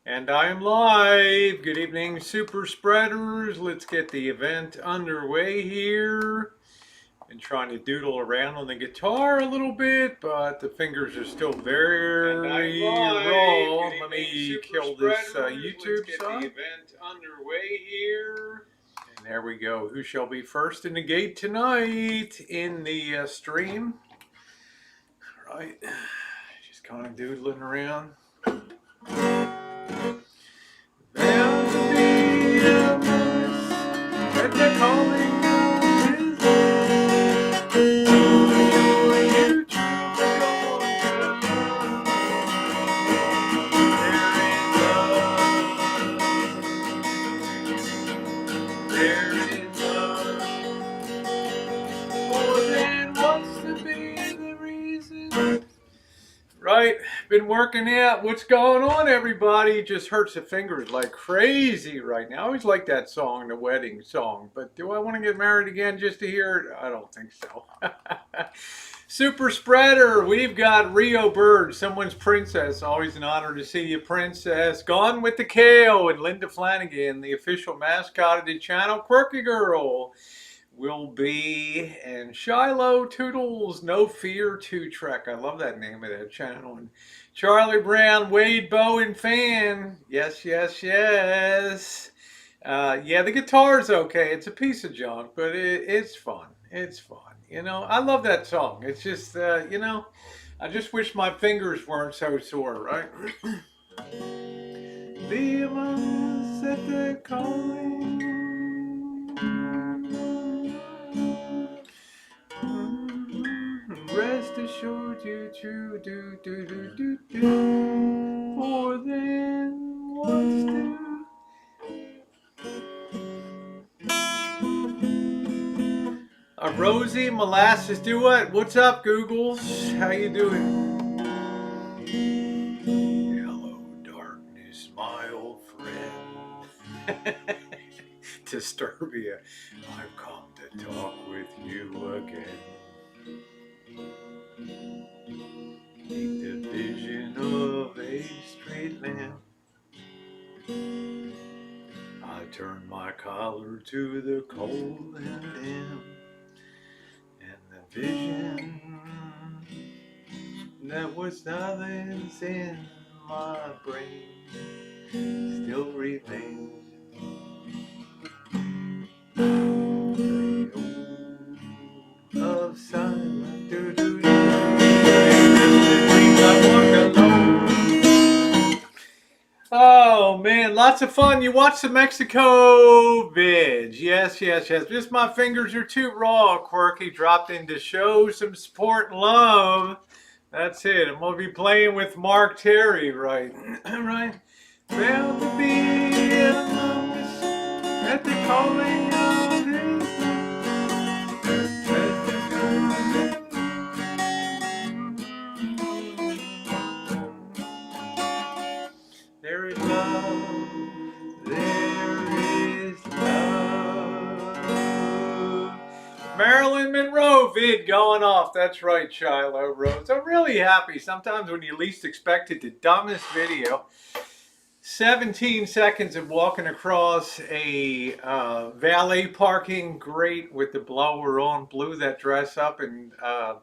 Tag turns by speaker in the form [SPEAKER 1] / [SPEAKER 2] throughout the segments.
[SPEAKER 1] And I am live. Good evening, super spreaders. Let's get the event underway here. Been trying to doodle around on the guitar a little bit, but the fingers are still very raw. Let me kill this YouTube song. Let's get the event underway here. And there we go. Who shall be first in the gate tonight in the stream? Right. Just kind of doodling around. Bound to be a voice that they're calling his you there is love more than wants to be the reason. Right, been working out. What's going on, everybody? Just hurts the fingers like crazy right now. I always like that song, the wedding song, but do I want to get married again just to hear it? I don't think so. Super spreader, we've got Rio Bird, someone's princess. Always an honor to see you, princess. Gone with the Kale and Linda Flanagan, the official mascot of the channel. Quirky Girl will be, and Shiloh Toodles, No Fear 2 Trek. I love that name of that channel. And Charlie Brown, Wade Bowen fan. Yes, yes, yes. Yeah, the guitar's okay. It's a piece of junk, but it's fun. It's fun. You know, I love that song. It's just, you know, I just wish my fingers weren't so sore, right? The amounts that they're calling. Rest assured you true do more than once do. Rosie Molasses Duet. What's up, Googles? How you doing? Hello, darkness, my old friend. Disturbia, I've come to talk with you again. Take the vision of a straight lamp. I turn my collar to the cold and damp, and the vision that was nothing's in my brain still remains. Of silence, do do do. Oh man, lots of fun. You watch the Mexico vids. Yes, yes, yes. Just my fingers are too raw, Quirky. Dropped in to show some support and love. That's it. I'm gonna be playing with Mark Terry, right? Right. Bound to be among us at the calling of his. There is love, there is love. Marilyn Monroe vid going off. That's right, Shiloh Rose. I'm really happy. Sometimes when you least expect it, the dumbest video. 17 seconds of walking across a valet parking, great with the blower on, blew that dress up and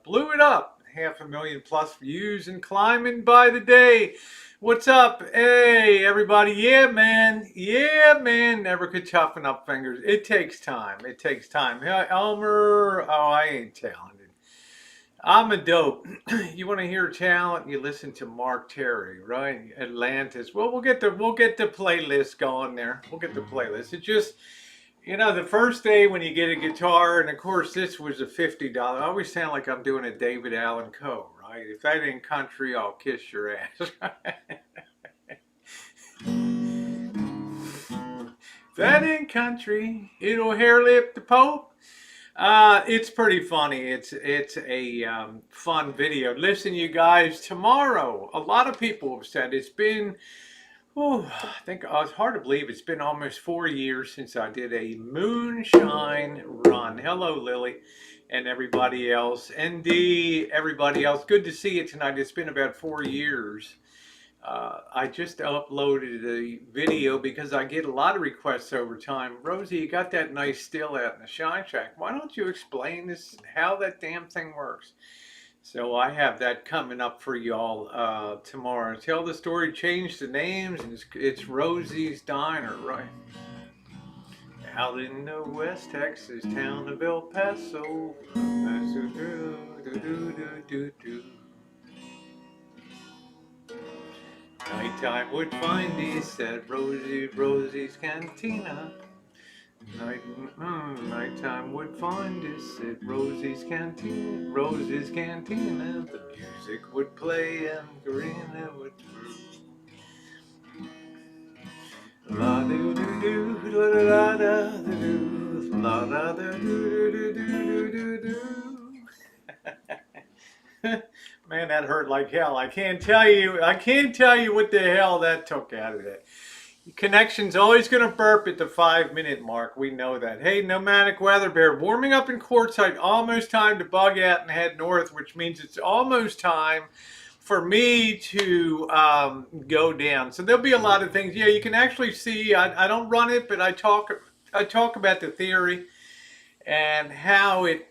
[SPEAKER 1] blew it up. 500,000 plus views and climbing by the day. What's up? Hey, everybody. Yeah, man. Yeah, man. Never could toughen up fingers. It takes time. It takes time. Elmer, oh, I ain't talented. I'm a dope. You want to hear talent? You listen to Mark Terry, right? Atlantis. Well, we'll get the playlist going there. We'll get the playlist. It just, you know, the first day when you get a guitar, and of course this was a $50. I always sound like I'm doing a David Allen Coe, right? If that ain't country, I'll kiss your ass. If that ain't country, it'll hair lip the Pope. It's pretty funny. It's a fun video. Listen, you guys, tomorrow, a lot of people have said it's been, oh, I think it's hard to believe it's been almost 4 years since I did a moonshine run. Hello, Lily, and everybody else. ND, everybody else. Good to see you tonight. It's been about 4 years. I just uploaded a video because I get a lot of requests over time. Rosie, you got that nice still out in the shine shack. Why don't you explain this, how that damn thing works? So I have that coming up for y'all tomorrow. Tell the story, change the names, and it's Rosie's Diner, right? Out in the West Texas town of El Paso. Nighttime would find us at Rosie's Cantina. Nighttime would find us at Rosie's Cantina. The music would play and Karina would brew. La do do do, la da da do, la da da do do do do do do. Man, that hurt like hell. I can't tell you what the hell that took out of it. Connection's always going to burp at the 5-minute mark. We know that. Hey, nomadic weather bear, warming up in Quartzsite. Almost time to bug out and head north, which means it's almost time for me to go down. So there'll be a lot of things. Yeah, you can actually see. I don't run it, but I talk about the theory and how it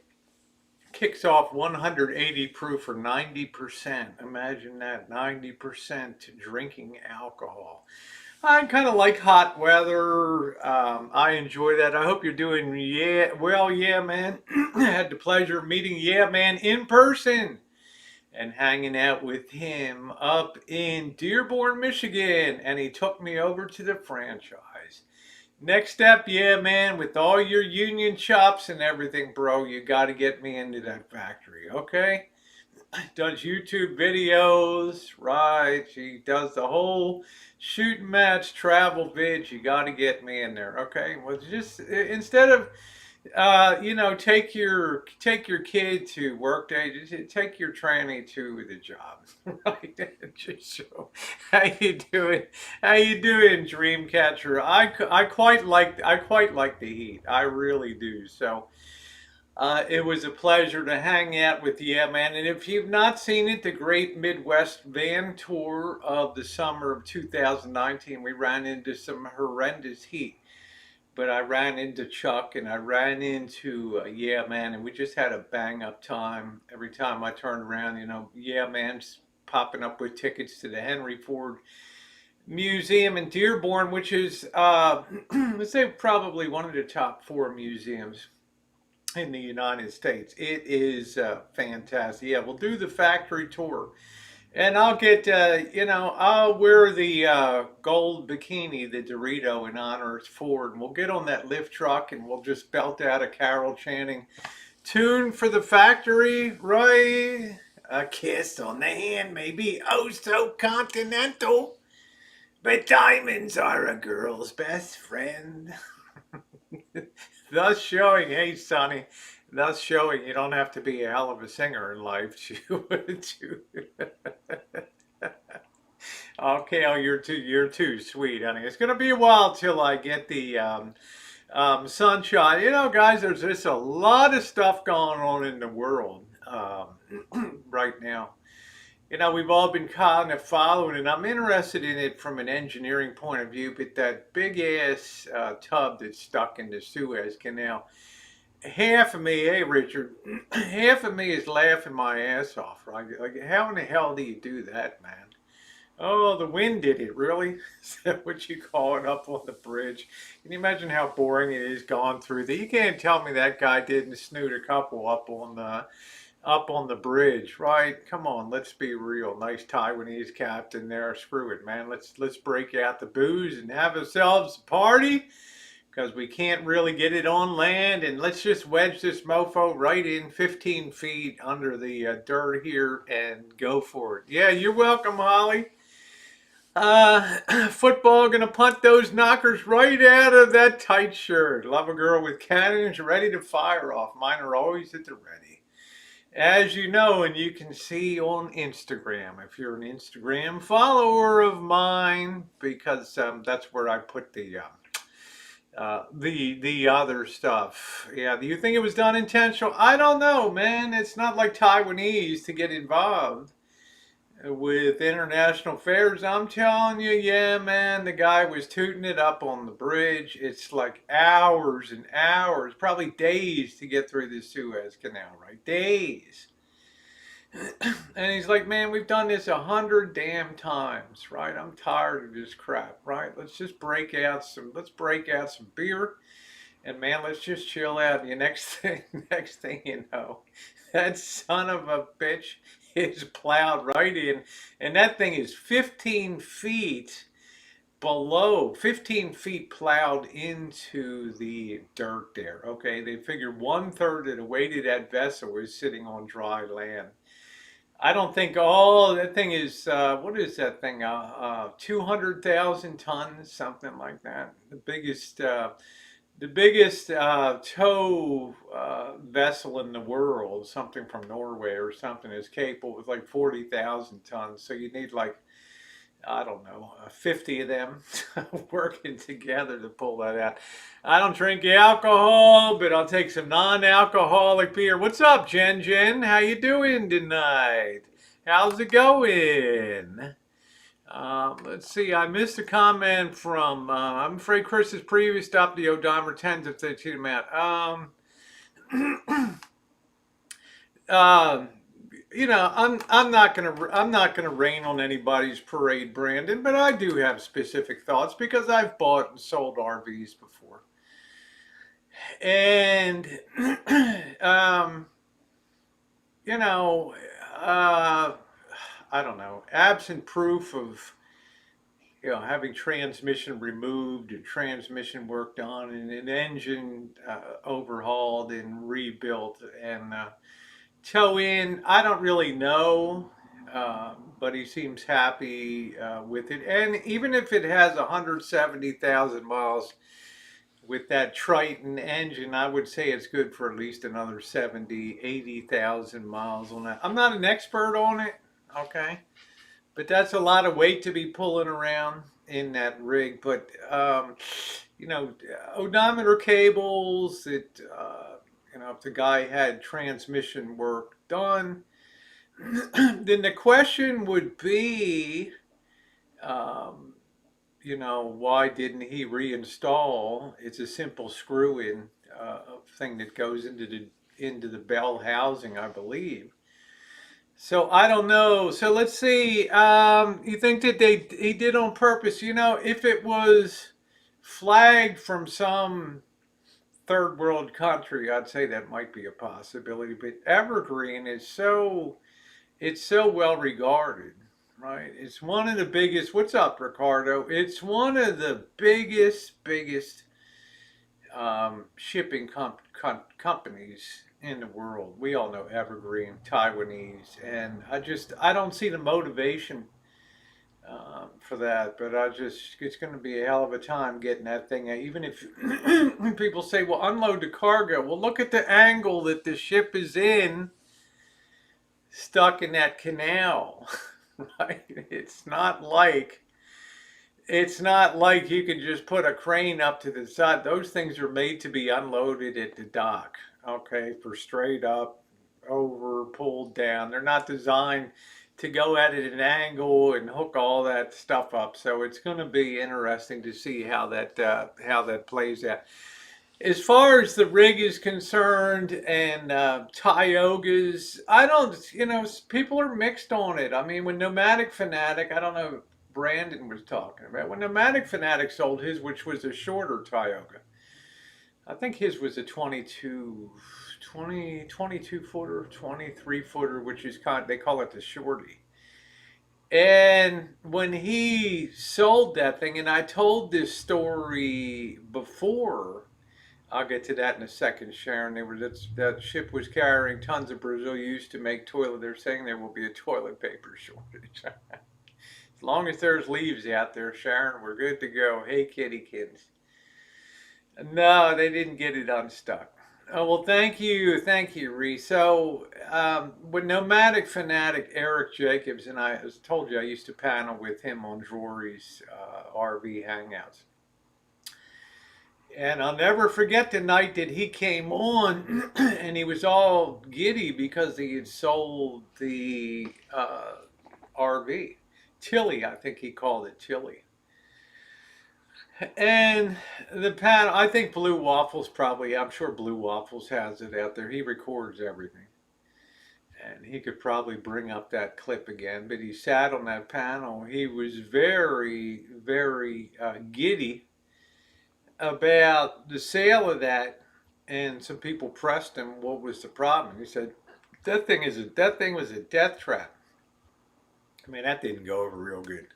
[SPEAKER 1] kicks off 180 proof or 90%. Imagine that, 90% to drinking alcohol. I kind of like hot weather. I enjoy that. I hope you're doing well. Yeah, man. I had the pleasure of meeting Yeah Man in person and hanging out with him up in Dearborn, Michigan, and he took me over to the franchise. Next step, Yeah Man, with all your union chops and everything, bro, you got to get me into that factory, okay? Does YouTube videos, right? She does the whole shoot match travel vid. You got to get me in there, okay? Well, just instead of take your kid to work day. Just take your tranny to the job, right? Just show how you doing. How you doing, Dreamcatcher? I quite like the heat. I really do. So. It was a pleasure to hang out with you, man. And if you've not seen it, the Great Midwest Van Tour of the summer of 2019, we ran into some horrendous heat. But I ran into Chuck and I ran into Yeah Man, and we just had a bang up time. Every time I turned around, Yeah Man's popping up with tickets to the Henry Ford Museum in Dearborn, which is, let's say, probably one of the top 4 museums in the United States. It is fantastic. Yeah, we'll do the factory tour. And I'll get, I'll wear the gold bikini, the Dorito, in honor of Ford. And we'll get on that lift truck and we'll just belt out a carol chanting tune for the factory, right? A kiss on the hand may be oh so continental, but diamonds are a girl's best friend. Thus showing, hey Sonny, thus showing you don't have to be a hell of a singer in life to okay, oh, you're too sweet, honey. It's gonna be a while till I get the sunshine. Guys, there's just a lot of stuff going on in the world right now. We've all been kind of following it. I'm interested in it from an engineering point of view, but that big ass tub that's stuck in the Suez Canal, half of me, hey Richard, half of me is laughing my ass off, right? Like, how in the hell do you do that, man? Oh, the wind did it, really? Is that what you call it up on the bridge? Can you imagine how boring it is going through there? You can't tell me that guy didn't snoot a couple up on the bridge, right? Come on, let's be real. Nice Taiwanese captain there. Screw it, man. Let's break out the booze and have ourselves a party because we can't really get it on land. And let's just wedge this mofo right in 15 feet under the dirt here and go for it. Yeah, you're welcome, Holly. Football gonna punt those knockers right out of that tight shirt. Love a girl with cannons ready to fire off. Mine are always at the ready. As you know, and you can see on Instagram, if you're an Instagram follower of mine, because that's where I put the other stuff. Yeah, do you think it was done intentional? I don't know, man. It's not like Taiwanese to get involved. with international fares. I'm telling you, yeah, man, the guy was tooting it up on the bridge. It's like hours and hours, probably days to get through the Suez Canal, right? Days. And he's like, man, we've done this 100 damn times, right? I'm tired of this crap, right? Let's break out some beer, and man, let's just chill out. And the next thing, next thing you know, that son of a bitch is plowed right in, and that thing is 15 feet below, 15 feet plowed into the dirt there. Okay, they figured 1/3 of the weight of that vessel was sitting on dry land. I don't think all that thing is. What is that thing? 200,000 tons, something like that. The biggest tow vessel in the world, something from Norway or something, is capable with like 40,000 tons. So you need like, I don't know, 50 of them working together to pull that out. I don't drink alcohol, but I'll take some non-alcoholic beer. What's up, Jen Jen? How you doing tonight? How's it going? Let's see. I missed a comment from. I'm afraid Chris's previous stop the odometer 10s if they cheat him out. Um, I'm not gonna rain on anybody's parade, Brandon, but I do have specific thoughts because I've bought and sold RVs before, and um, you know, uh, I don't know, absent proof of having transmission removed and transmission worked on and an engine overhauled and rebuilt and toe in. I don't really know, but he seems happy with it. And even if it has 170,000 miles with that Triton engine, I would say it's good for at least another 70, 80,000 miles on that. I'm not an expert on it, okay? But that's a lot of weight to be pulling around in that rig. But you know, odometer cables. If the guy had transmission work done, then the question would be, um, why didn't he reinstall? It's a simple screw-in thing that goes into the bell housing, I believe. So I don't know. So let's see. You think that he did on purpose? If it was flagged from some third world country, I'd say that might be a possibility. But Evergreen is it's so well regarded, right? It's one of the biggest. What's up, Ricardo? It's one of the biggest shipping companies in the world. We all know Evergreen, Taiwanese, and I don't see the motivation for that. But it's going to be a hell of a time getting that thing. Even if people say, "Well, unload the cargo," well, look at the angle that the ship is in, stuck in that canal, right? It's not like you can just put a crane up to the side. Those things are made to be unloaded at the dock, okay, for straight up, over, pulled down. They're not designed to go at it at an angle and hook all that stuff up. So it's going to be interesting to see how that plays out. As far as the rig is concerned and Tiogas, I don't, people are mixed on it. I mean, when Nomadic Fanatic, I don't know, Brandon was talking about, when Nomadic Fanatic sold his, which was a shorter Tioga, I think his was a 22 footer, 23 footer, which is they call it the shorty. And when he sold that thing, and I told this story before, I'll get to that in a second, Sharon. That ship was carrying tons of Brazil used to make toilet. They're saying there will be a toilet paper shortage. As long as there's leaves out there, Sharon, we're good to go. Hey, kitty kids. No, they didn't get it unstuck. Oh, well, thank you, Ree. So, with Nomadic Fanatic, Eric Jacobs, and I told you I used to panel with him on Jory's RV Hangouts. And I'll never forget the night that he came on and he was all giddy because he had sold the RV. Tilly, I think he called it Tilly. And the panel, I think Blue Waffles probably, I'm sure Blue Waffles has it out there. He records everything. And he could probably bring up that clip again. But he sat on that panel. He was very, very giddy about the sale of that. And some people pressed him, what was the problem? He said, that thing was a death trap. I mean, that didn't go over real good.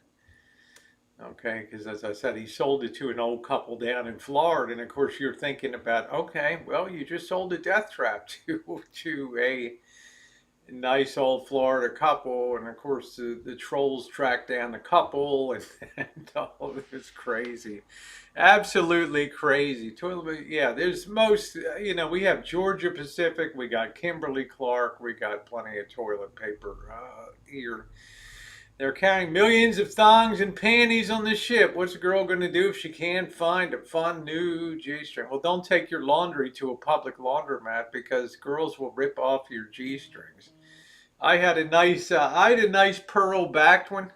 [SPEAKER 1] Okay, because as I said, he sold it to an old couple down in Florida, and of course you're thinking about, okay, well, you just sold a death trap to a nice old Florida couple, and of course the trolls tracked down the couple, and all it was crazy, absolutely crazy. Toilet, yeah. There's most, we have Georgia Pacific, we got Kimberly Clark, we got plenty of toilet paper here. They're carrying millions of thongs and panties on the ship. What's a girl going to do if she can't find a fun new G-string? Well, don't take your laundry to a public laundromat because girls will rip off your G-strings. I had a nice pearl backed one,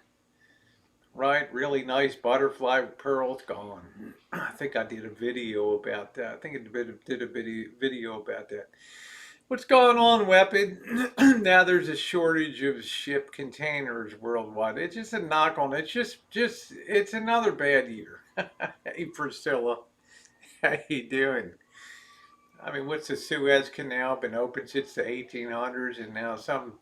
[SPEAKER 1] right? Really nice butterfly pearl. It's gone. I think I did a video about that. I think I did a video about that. What's going on, Weapon? Now there's a shortage of ship containers worldwide. It's just a knock on. It's another bad year. Hey, Priscilla, how you doing? I mean, what's the Suez Canal been open since the 1800s, and now some.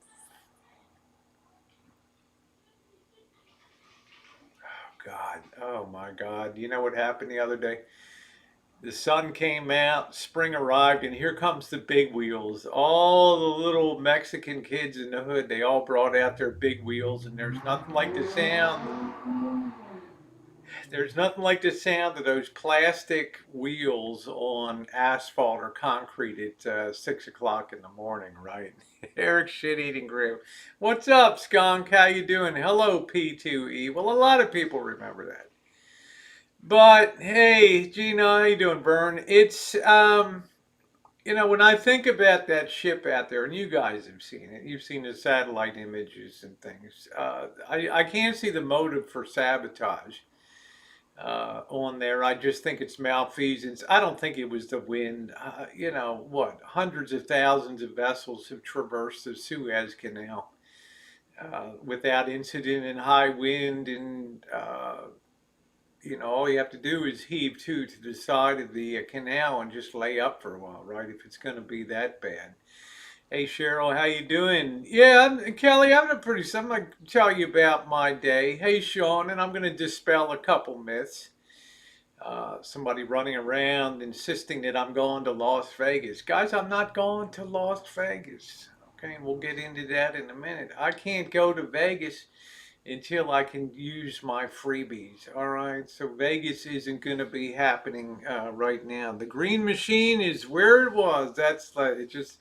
[SPEAKER 1] Oh God! Oh my God! You know what happened the other day? The sun came out, spring arrived, and here comes the big wheels. All the little Mexican kids in the hood, they all brought out their big wheels, and there's nothing like the sound. There's nothing like the sound of those plastic wheels on asphalt or concrete at 6 o'clock in the morning, right? Eric Shit-Eating Grill. What's up, Skunk? How you doing? Hello, P2E. Well, a lot of people remember that. But hey, Gina, how you doing, Vern? It's when I think about that ship out there, and you guys have seen it, you've seen the satellite images and things. I can't see the motive for sabotage on there. I just think it's malfeasance. I don't think it was the wind. Hundreds of thousands of vessels have traversed the Suez Canal without incident in high wind and. All you have to do is heave to the side of the canal and just lay up for a while, right? If it's going to be that bad. Hey Cheryl, how you doing? Yeah, Kelly, I'm going to tell you about my day. Hey Sean, and I'm going to dispel a couple myths. Somebody running around insisting that I'm going to Las Vegas. Guys, I'm not going to Las Vegas. Okay, and we'll get into that in a minute. I can't go to Vegas until I can use my freebies. All right, so Vegas isn't going to be happening right now. The green machine is where it was. That's like it just.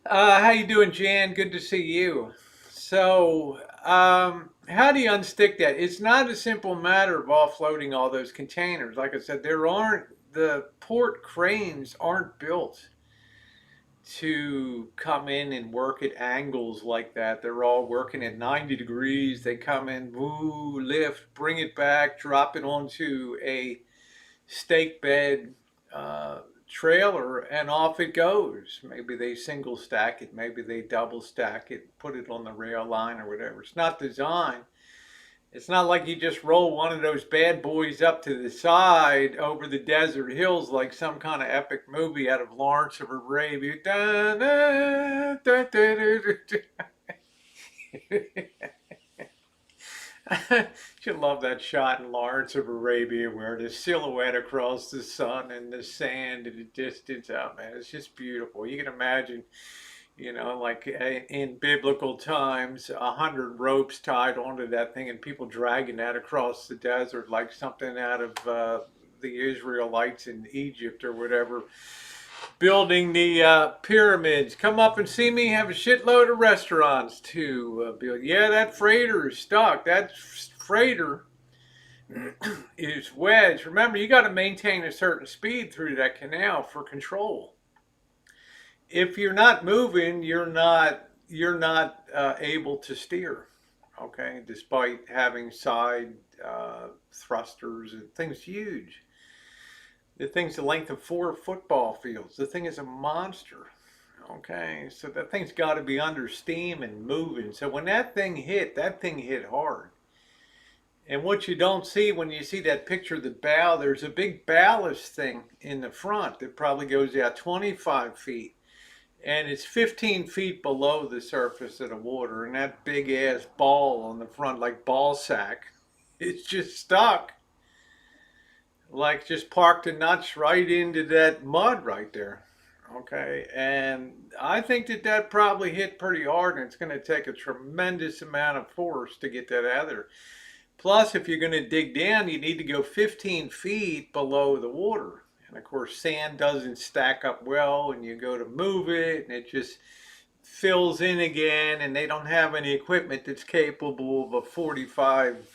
[SPEAKER 1] How you doing, Jan? Good to see you. So, how do you unstick that? It's not a simple matter of offloading all those containers. Like I said, the port cranes aren't built to come in and work at angles like that. They're all working at 90 degrees. They come in, woo, lift, bring it back, drop it onto a stake bed trailer, and off it goes. Maybe they single stack it, maybe they double stack it, put it on the rail line or whatever. It's not designed. It's not like you just roll one of those bad boys up to the side over the desert hills like some kind of epic movie out of Lawrence of Arabia. Da, da, da, da, da, da. You love that shot in Lawrence of Arabia where the silhouette across the sun and the sand in the distance. Oh man, it's just beautiful. You can imagine like in biblical times, 100 ropes tied onto that thing and people dragging that across the desert like something out of the Israelites in Egypt or whatever, building the pyramids. Come up and see me, have a shitload of restaurants to build. Yeah, that freighter is stuck. That freighter is wedged. Remember, you got to maintain a certain speed through that canal for control. If you're not moving, you're not able to steer. Okay, despite having side thrusters, and thing's huge. The thing's the length of 4 football fields. The thing is a monster. Okay, so that thing's got to be under steam and moving. So when that thing hit hard. And what you don't see when you see that picture of the bow, there's a big ballast thing in the front that probably goes out 25 feet. And it's 15 feet below the surface of the water. And that big ass ball on the front, like ball sack, it's just stuck. Like just parked the nuts right into that mud right there. Okay, and I think that probably hit pretty hard, and it's going to take a tremendous amount of force to get that out of there. Plus, if you're going to dig down, you need to go 15 feet below the water. And of course, sand doesn't stack up well, and you go to move it, and it just fills in again, and they don't have any equipment that's capable of a 45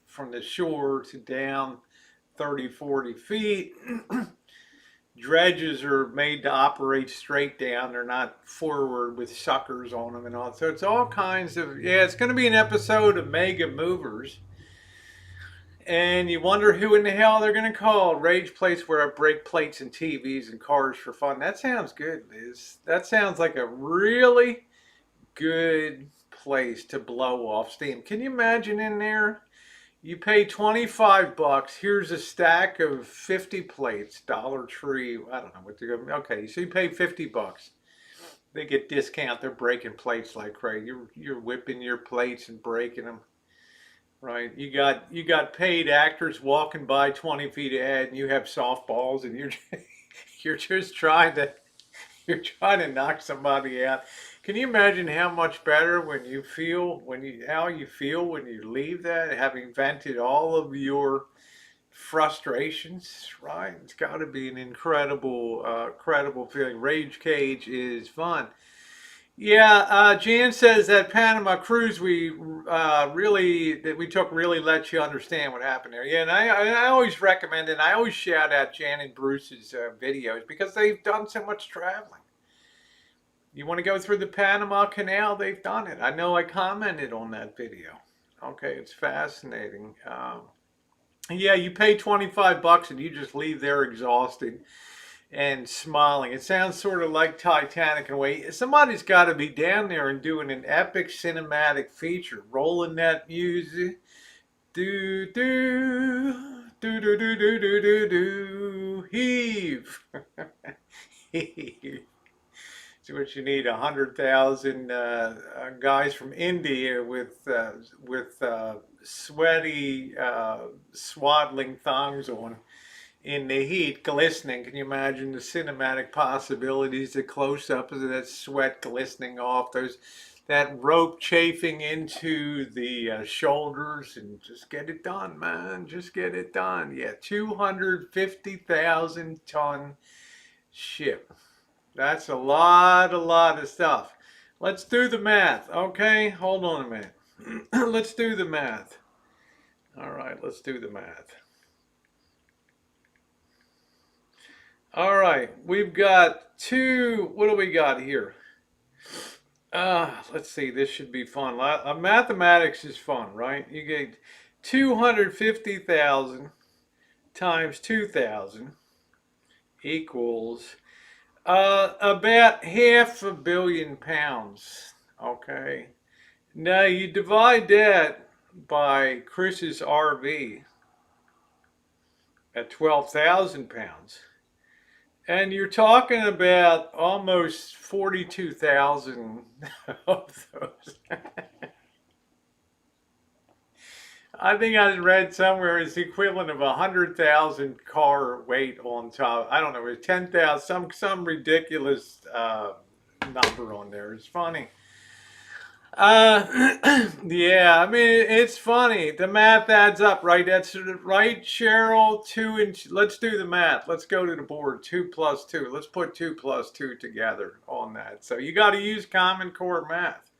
[SPEAKER 1] from the shore to down 30, 40 feet. Dredges are made to operate straight down. They're not forward with suckers on them and all. So it's all kinds of, yeah, it's going to be an episode of Mega Movers. And you wonder who in the hell they're going to call. Rage Place, where I break plates and TVs and cars for fun. That sounds good, Liz. That sounds like a really good place to blow off steam. Can you imagine in there? You pay 25 bucks. Here's a stack of 50 plates, Dollar Tree. I don't know what they're going. Okay, so you pay 50 bucks. They get discount. They're breaking plates like crazy. You're whipping your plates and breaking them. Right? You got paid actors walking by 20 feet ahead, and you have softballs, and you're just trying to knock somebody out. Can you imagine how much better how you feel when you leave that, having vented all of your frustrations, right? It's got to be an incredible feeling. Rage Cage is fun. Yeah, Jan says that Panama cruise we took really lets you understand what happened there. Yeah, and I always recommend it. And I always shout out Jan and Bruce's videos because they've done so much traveling. You want to go through the Panama Canal? They've done it. I know I commented on that video. Okay, it's fascinating. Yeah, you pay 25 bucks and you just leave there exhausted and smiling. It sounds sort of like Titanic in a way. Somebody's got to be down there and doing an epic cinematic feature, rolling that music. Do do do do do do do do do heave. Heave. So what you need 100,000 guys from India with sweaty swaddling thongs on in the heat, glistening. Can you imagine the cinematic possibilities? The close-up of that sweat glistening off, that rope chafing into the shoulders, and just get it done, man. Just get it done. Yeah, 250,000 ton ship. That's a lot of stuff. Let's do the math, okay? Hold on a minute. Let's do the math. All right, let's do the math. All right, we've got what do we got here? Let's see, this should be fun. Mathematics is fun, right? You get 250,000 times 2,000 equals about 500 million pounds. Okay. Now you divide that by Chris's RV at 12,000 pounds. And you're talking about almost 42,000 of those. I think I read somewhere it's the equivalent of 100,000 car weight on top. I don't know, it's 10,000, some ridiculous number on there. It's funny. Yeah, I mean it's funny. The math adds up, right? That's right, Cheryl. Let's do the math. Let's go to the board. 2 plus 2. Let's put 2 plus 2 together on that. So you got to use Common Core math.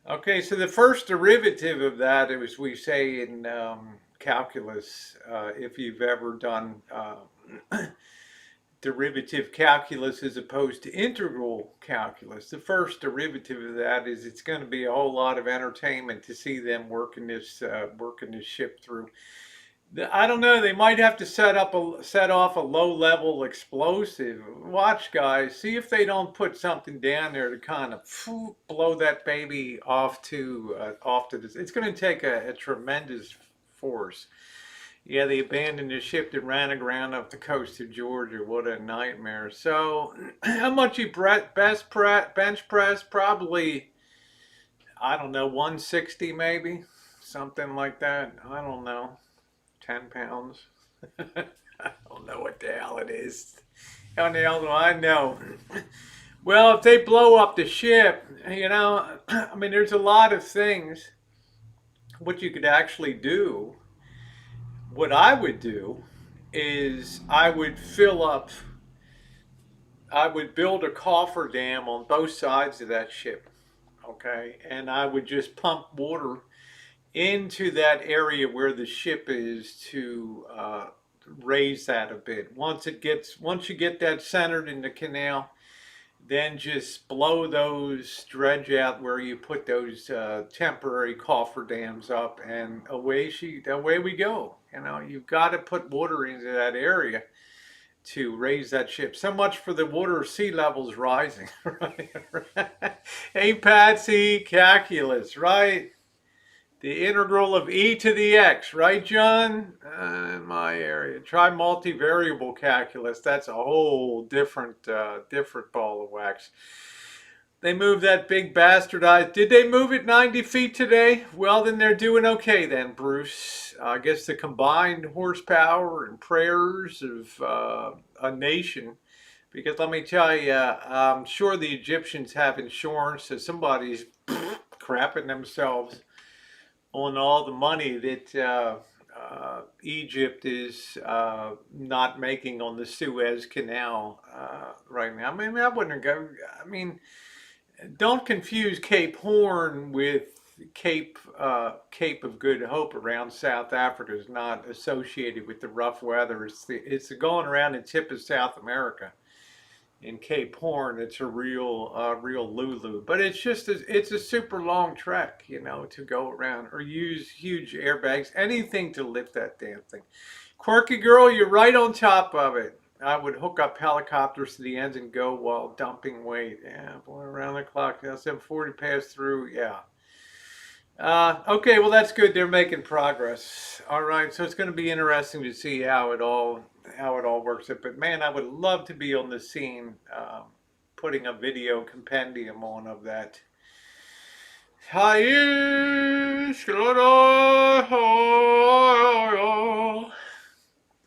[SPEAKER 1] Okay, so the first derivative of that, as we say in calculus, if you've ever done derivative calculus as opposed to integral calculus. The first derivative of that is it's going to be a whole lot of entertainment to see them working this ship through. I don't know. They might have to set off a low level explosive. Watch, guys. See if they don't put something down there to kind of blow that baby off to this. It's going to take a tremendous force. Yeah, they abandoned the ship that ran aground up the coast of Georgia. What a nightmare. So, how much you bench press? Probably, I don't know, 160 maybe, something like that. I don't know. 10 pounds. I don't know what the hell it is. How the hell do I know? Well, if they blow up the ship, I mean, there's a lot of things what you could actually do. What I would do is I would build a coffer dam on both sides of that ship, okay? And I would just pump water into that area where the ship is to raise that a bit. Once you get that centered in the canal, then just blow those dredge out where you put those temporary coffer dams up, and away we go. You've got to put water into that area to raise that ship. So much for the water sea levels rising, right? Hey, Patsy, calculus, right? The integral of e to the x, right, John? In my area. Try multivariable calculus. That's a whole different ball of wax. They moved that big bastardized. Did they move it 90 feet today? Well, then they're doing okay then, Bruce. I guess the combined horsepower and prayers of a nation. Because let me tell you, I'm sure the Egyptians have insurance, so somebody's crapping themselves on all the money that Egypt is not making on the Suez Canal right now. I mean, I wouldn't go. I mean, don't confuse Cape Horn with Cape of Good Hope around South Africa. Is not associated with the rough weather. It's the going around the tip of South America. In Cape Horn, it's a real Lulu, but it's a super long trek, to go around or use huge airbags, anything to lift that damn thing. Quirky girl, you're right on top of it. I would hook up helicopters to the ends and go while dumping weight. Yeah, boy, around the clock. Now 740 pass through. Yeah. Okay, well that's good. They're making progress. All right, so it's going to be interesting to see how it all works. But man, I would love to be on the scene, putting a video compendium on of that.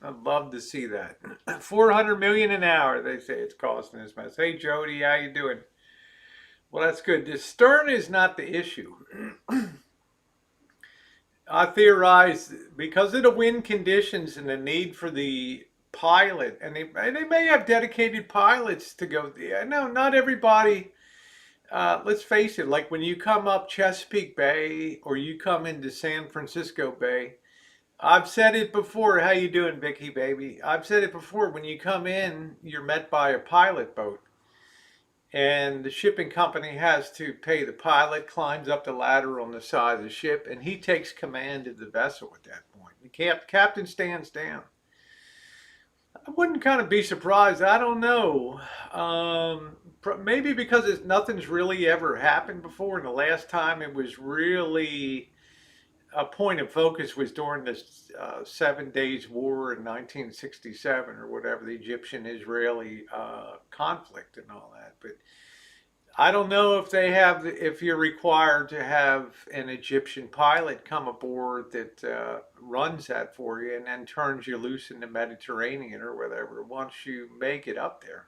[SPEAKER 1] I'd love to see that. 400 million an hour, they say it's costing this mess. Hey Jody, how you doing? Well, that's good. The stern is not the issue. I theorize because of the wind conditions and the need for the pilot, and they may have dedicated pilots to go. Yeah, no, not everybody. Let's face it. Like when you come up Chesapeake Bay or you come into San Francisco Bay, I've said it before. How you doing, Vicky, baby? I've said it before. When you come in, you're met by a pilot boat. And the shipping company has to pay the pilot, climbs up the ladder on the side of the ship, and he takes command of the vessel at that point. The captain stands down. I wouldn't kind of be surprised. I don't know. Maybe because nothing's really ever happened before, and the last time it was really a point of focus was during the 7 Days War in 1967 or whatever, the Egyptian-Israeli conflict and all that. But I don't know if you're required to have an Egyptian pilot come aboard that runs that for you and then turns you loose in the Mediterranean or whatever once you make it up there.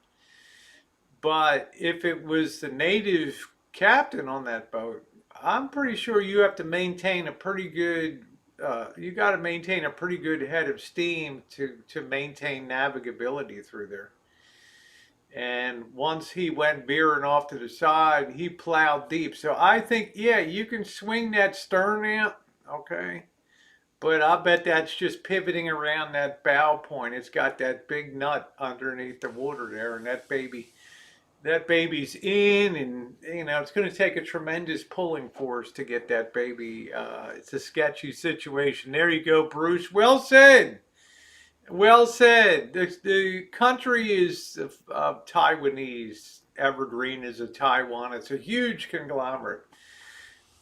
[SPEAKER 1] But if it was the native captain on that boat, I'm pretty sure you have to maintain a pretty good, you got to maintain a pretty good head of steam to maintain navigability through there. And once he went veering off to the side, he plowed deep. So I think, yeah, you can swing that stern out, okay? But I bet that's just pivoting around that bow point. It's got that big nut underneath the water there, and that baby's in, and it's going to take a tremendous pulling force to get that baby. It's a sketchy situation. There you go, Bruce. Well said. Well said. The country is Taiwanese. Evergreen is a Taiwan. It's a huge conglomerate.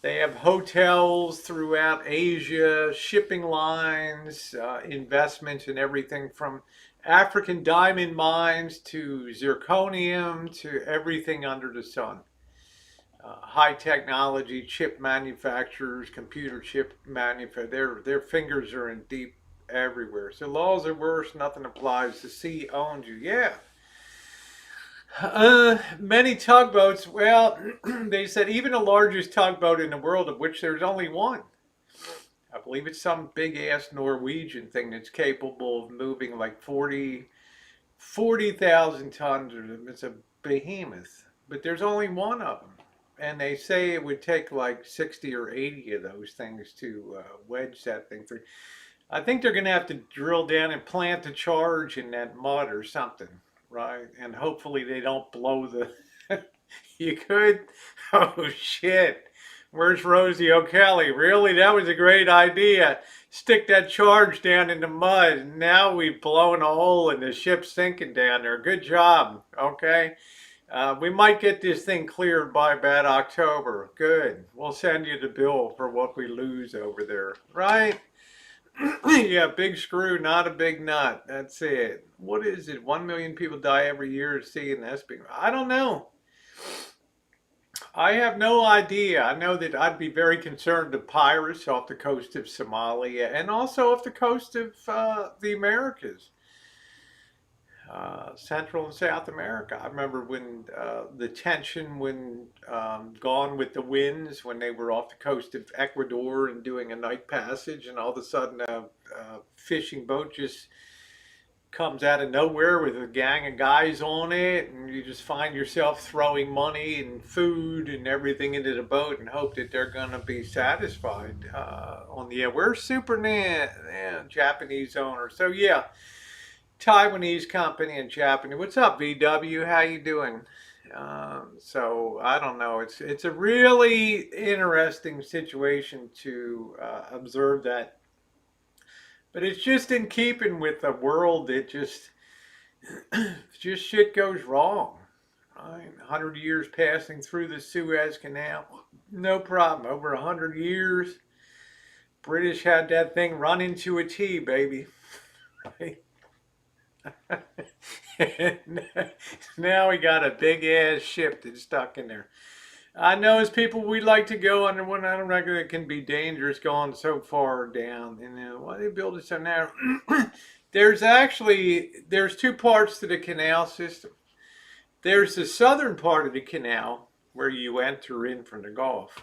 [SPEAKER 1] They have hotels throughout Asia, shipping lines, investments in everything from African diamond mines to zirconium to everything under the sun. High technology chip manufacturers, computer chip manufacturers, their fingers are in deep everywhere. So laws are worse, nothing applies. The sea owns you. Yeah. Many tugboats. Well, they said even the largest tugboat in the world, of which there's only one. I believe it's some big ass Norwegian thing that's capable of moving like 40,000 tons. It's a behemoth, but there's only one of them. And they say it would take like 60 or 80 of those things to wedge that thing through. I think they're going to have to drill down and plant a charge in that mud or something, right? And hopefully they don't blow the... You could? Oh, shit. Where's Rosie O'Kelly? Really? That was a great idea. Stick that charge down in the mud. Now we've blown a hole and the ship's sinking down there. Good job, okay? We might get this thing cleared by about October. Good. We'll send you the bill for what we lose over there, right? Yeah, big screw, not a big nut. That's it. What is it? 1 million people die every year at sea in Esping. I don't know. I have no idea. I know that I'd be very concerned of pirates off the coast of Somalia and also off the coast of the Americas. Central and South America. I remember when the tension when Gone with the Winds, when they were off the coast of Ecuador and doing a night passage, and all of a sudden a fishing boat just comes out of nowhere with a gang of guys on it, and you just find yourself throwing money and food and everything into the boat and hope that they're going to be satisfied. We're SuperNet, yeah, Japanese owner. So yeah. Taiwanese company and Japanese. What's up, VW? How you doing? So I don't know. It's a really interesting situation to observe that, but it's just in keeping with a world that just shit goes wrong. Right? 100 years passing through the Suez Canal, no problem. Over 100 years, British had that thing run into a T, baby. Right? Now we got a big ass ship that's stuck in there. I know as people we'd like to go under one. I don't reckon it can be dangerous going so far down. And why they build it so narrow? There's two parts to the canal system. There's the southern part of the canal where you enter in from the Gulf.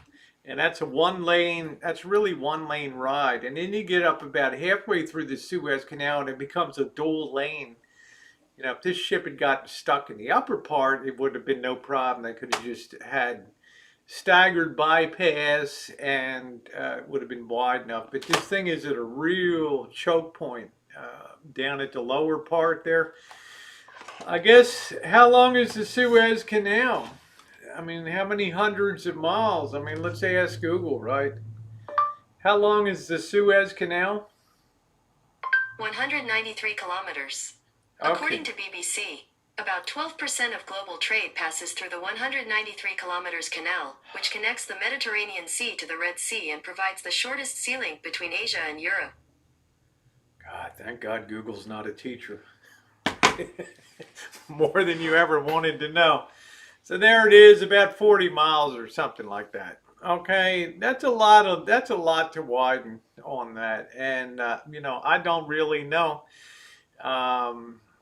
[SPEAKER 1] And that's that's really one lane ride. And then you get up about halfway through the Suez Canal and it becomes a dual lane. If this ship had gotten stuck in the upper part, it would have been no problem. They could have just had staggered bypass and it would have been wide enough. But this thing is at a real choke point down at the lower part there. I guess, how long is the Suez Canal? I mean, how many hundreds of miles? I mean, let's ask Google, right? How long is the Suez Canal?
[SPEAKER 2] 193 kilometers.
[SPEAKER 1] Okay.
[SPEAKER 2] According to BBC, about 12% of global trade passes through the 193 kilometers canal, which connects the Mediterranean Sea to the Red Sea and provides the shortest sea link between Asia and Europe.
[SPEAKER 1] God, thank God Google's not a teacher. More than you ever wanted to know. So there it is, about 40 miles or something like that. Okay, that's a lot to widen on that. And I don't really know.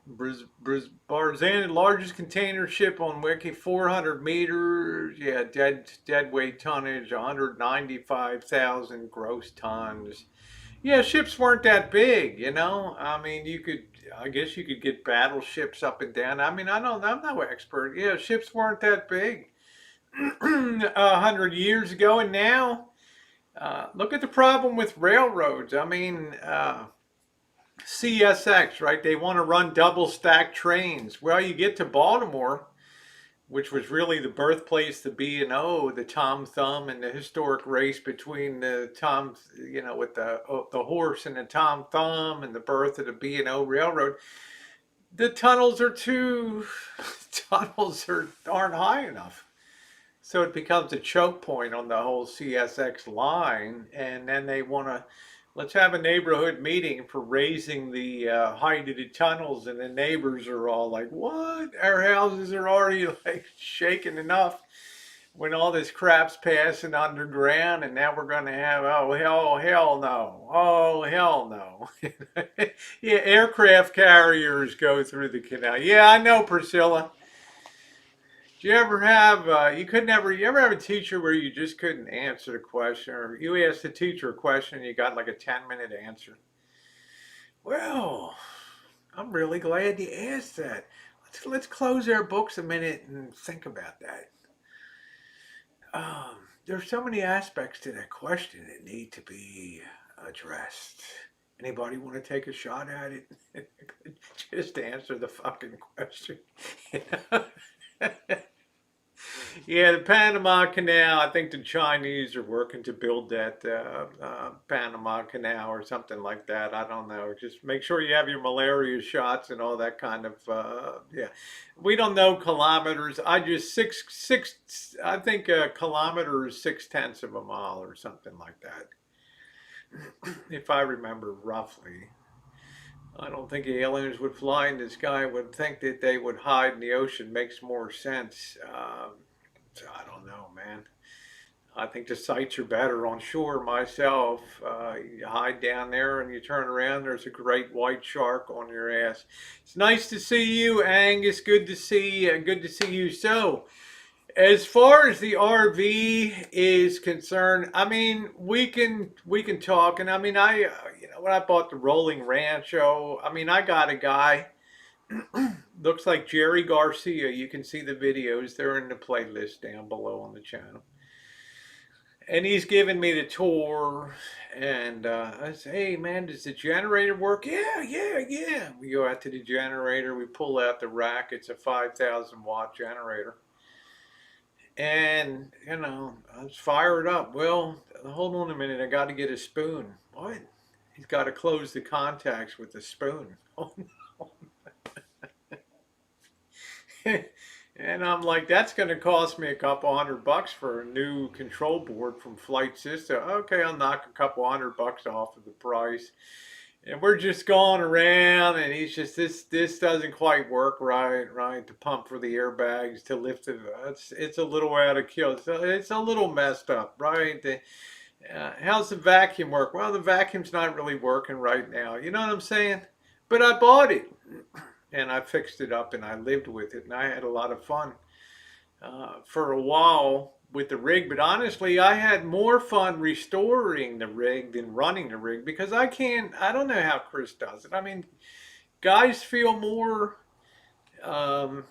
[SPEAKER 1] Barzan, largest container ship on Wiki, 400 meters. Yeah, dead weight tonnage, 195,000 gross tons. Yeah, ships weren't that big, I mean, I guess you could get battleships up and down. I mean, I'm no expert. Yeah, ships weren't that big 100 years ago, and now Look at the problem with railroads. I mean, CSX, right? They want to run double stack trains. Well, you get to Baltimore, which was really the birthplace of B&O, the Tom Thumb, and the historic race between the Tom, with the horse and the Tom Thumb, and the birth of the B&O Railroad. The tunnels are too, aren't high enough. So it becomes a choke point on the whole CSX line, and then they want to let's have a neighborhood meeting for raising the height of the tunnels, and the neighbors are all like, "What? Our houses are already like shaking enough when all this crap's passing underground, and now we're going to have hell no, oh hell no." Yeah, aircraft carriers go through the canal. Yeah, I know, Priscilla. Do you ever have you ever have a teacher where you just couldn't answer the question, or you asked the teacher a question and you got like a 10-minute answer? Well, I'm really glad you asked that. Let's close our books a minute and think about that. There's so many aspects to that question that need to be addressed. Anybody want to take a shot at it? Just answer the fucking question. Yeah, the Panama Canal. I think the Chinese are working to build that Panama Canal or something like that. I don't know. Just make sure you have your malaria shots and all that kind of. Yeah, we don't know kilometers. I just six. I think a kilometer is 6/10 of a mile or something like that, if I remember roughly. I don't think aliens would fly in the sky. I would think that they would hide in the ocean. Makes more sense. So I don't know, man. I think the sights are better on shore myself. You hide down there and you turn around, there's a great white shark on your ass. It's nice to see you, Angus. Good to see you. So, as far as the RV is concerned, I mean, we can talk, and I mean, when I bought the Rolling Rancho, I mean, I got a guy looks like Jerry Garcia. You can see the videos. They're in the playlist down below on the channel. And he's giving me the tour. And I say, hey, man, does the generator work? Yeah, yeah, yeah. We go out to the generator. We pull out the rack. It's a 5,000 watt generator. And, let's fire it up. Well, hold on a minute. I got to get a spoon. What? He's got to close the contacts with a spoon. Oh, no. And I'm like, that's going to cost me a couple $100 for a new control board from Flight System. Okay, I'll knock a couple $100 off of the price. And we're just going around, and he's just this doesn't quite work right. To pump for the airbags, to lift it, it's a little out of kill. It's a little messed up, right? How's the vacuum work? Well, the vacuum's not really working right now. You know what I'm saying? But I bought it, and I fixed it up, and I lived with it, and I had a lot of fun for a while with the rig. But honestly, I had more fun restoring the rig than running the rig, because I don't know how Chris does it. I mean, guys feel more, um,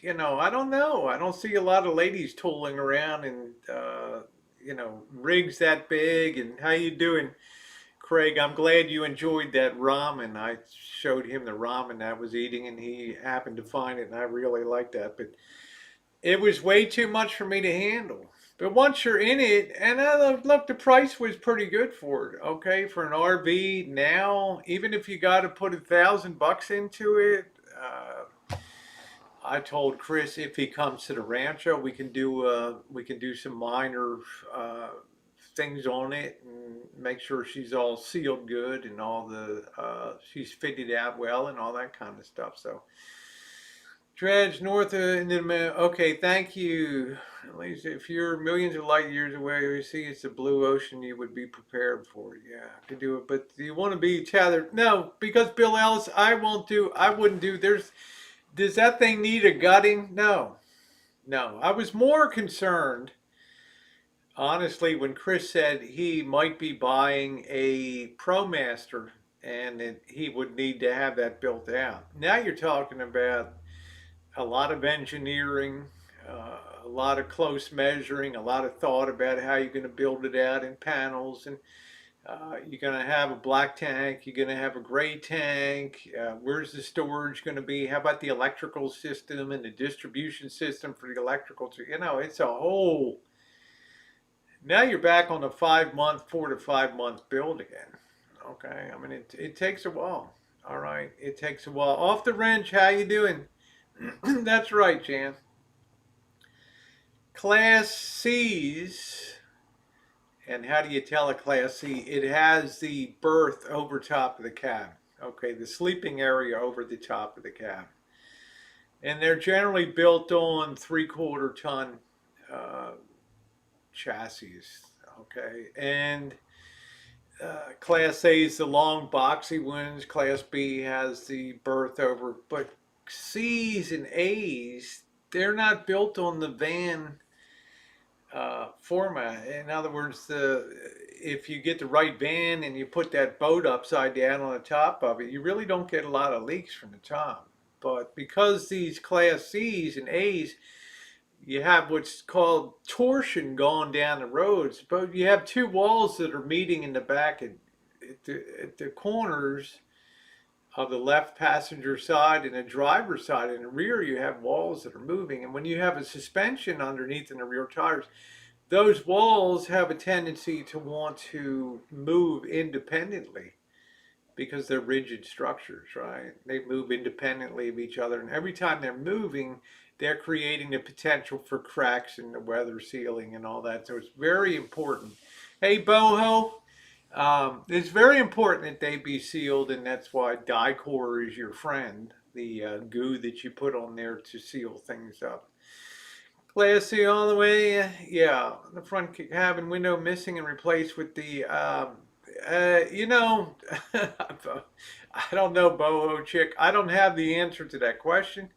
[SPEAKER 1] I don't know. I don't see a lot of ladies tooling around in, rigs that big. And how you doing, Craig? I'm glad you enjoyed that ramen. I showed him the ramen I was eating, and he happened to find it, and I really liked that. But it was way too much for me to handle. But once you're in it, and look, the price was pretty good for it. Okay, for an RV now, even if you got to put $1,000 into it, I told Chris if he comes to the rancho, we can do some minor things on it and make sure she's all sealed good, and all the she's fitted out well and all that kind of stuff. So dredge north of into the okay, thank you. At least if you're millions of light years away, you see it's the blue ocean, you would be prepared for it. Yeah, I could do it. But do you want to be tethered? No, because Bill Ellis, I wouldn't do. Does that thing need a gutting? No. No. I was more concerned, honestly, when Chris said he might be buying a ProMaster, and that he would need to have that built out. Now you're talking about a lot of engineering, A lot of close measuring, a lot of thought about how you're going to build it out in panels, and you're going to have a black tank, you're going to have a gray tank. Where's the storage going to be? How about the electrical system and the distribution system for the electrical? You know, it's a whole. Now you're back on a 5 month, 4 to 5 month build again. Okay, I mean it takes a while. All right, it takes a while. Off the wrench, how you doing? That's right, Jan. Class C's, and how do you tell a Class C? It has the berth over top of the cab. Okay, the sleeping area over the top of the cab. And they're generally built on 3/4 ton uh, chassis. Okay, and Class A is the long boxy ones. Class B has the berth over, but C's and A's, they're not built on the van format. In other words, if you get the right van and you put that boat upside down on the top of it, you really don't get a lot of leaks from the top. But because these Class C's and A's, you have what's called torsion going down the roads, but you have two walls that are meeting in the back at the corners of the left passenger side and the driver's side. In the rear, you have walls that are moving. And when you have a suspension underneath in the rear tires, those walls have a tendency to want to move independently because they're rigid structures, right? They move independently of each other. And every time they're moving, they're creating the potential for cracks in the weather sealing and all that. So it's very important. Hey, Boho, it's very important that they be sealed, and that's why Dicor is your friend, the goo that you put on there to seal things up. Classy all the way, yeah. The front cabin window missing and replaced with the, you know, I don't know, Boho Chick. I don't have the answer to that question.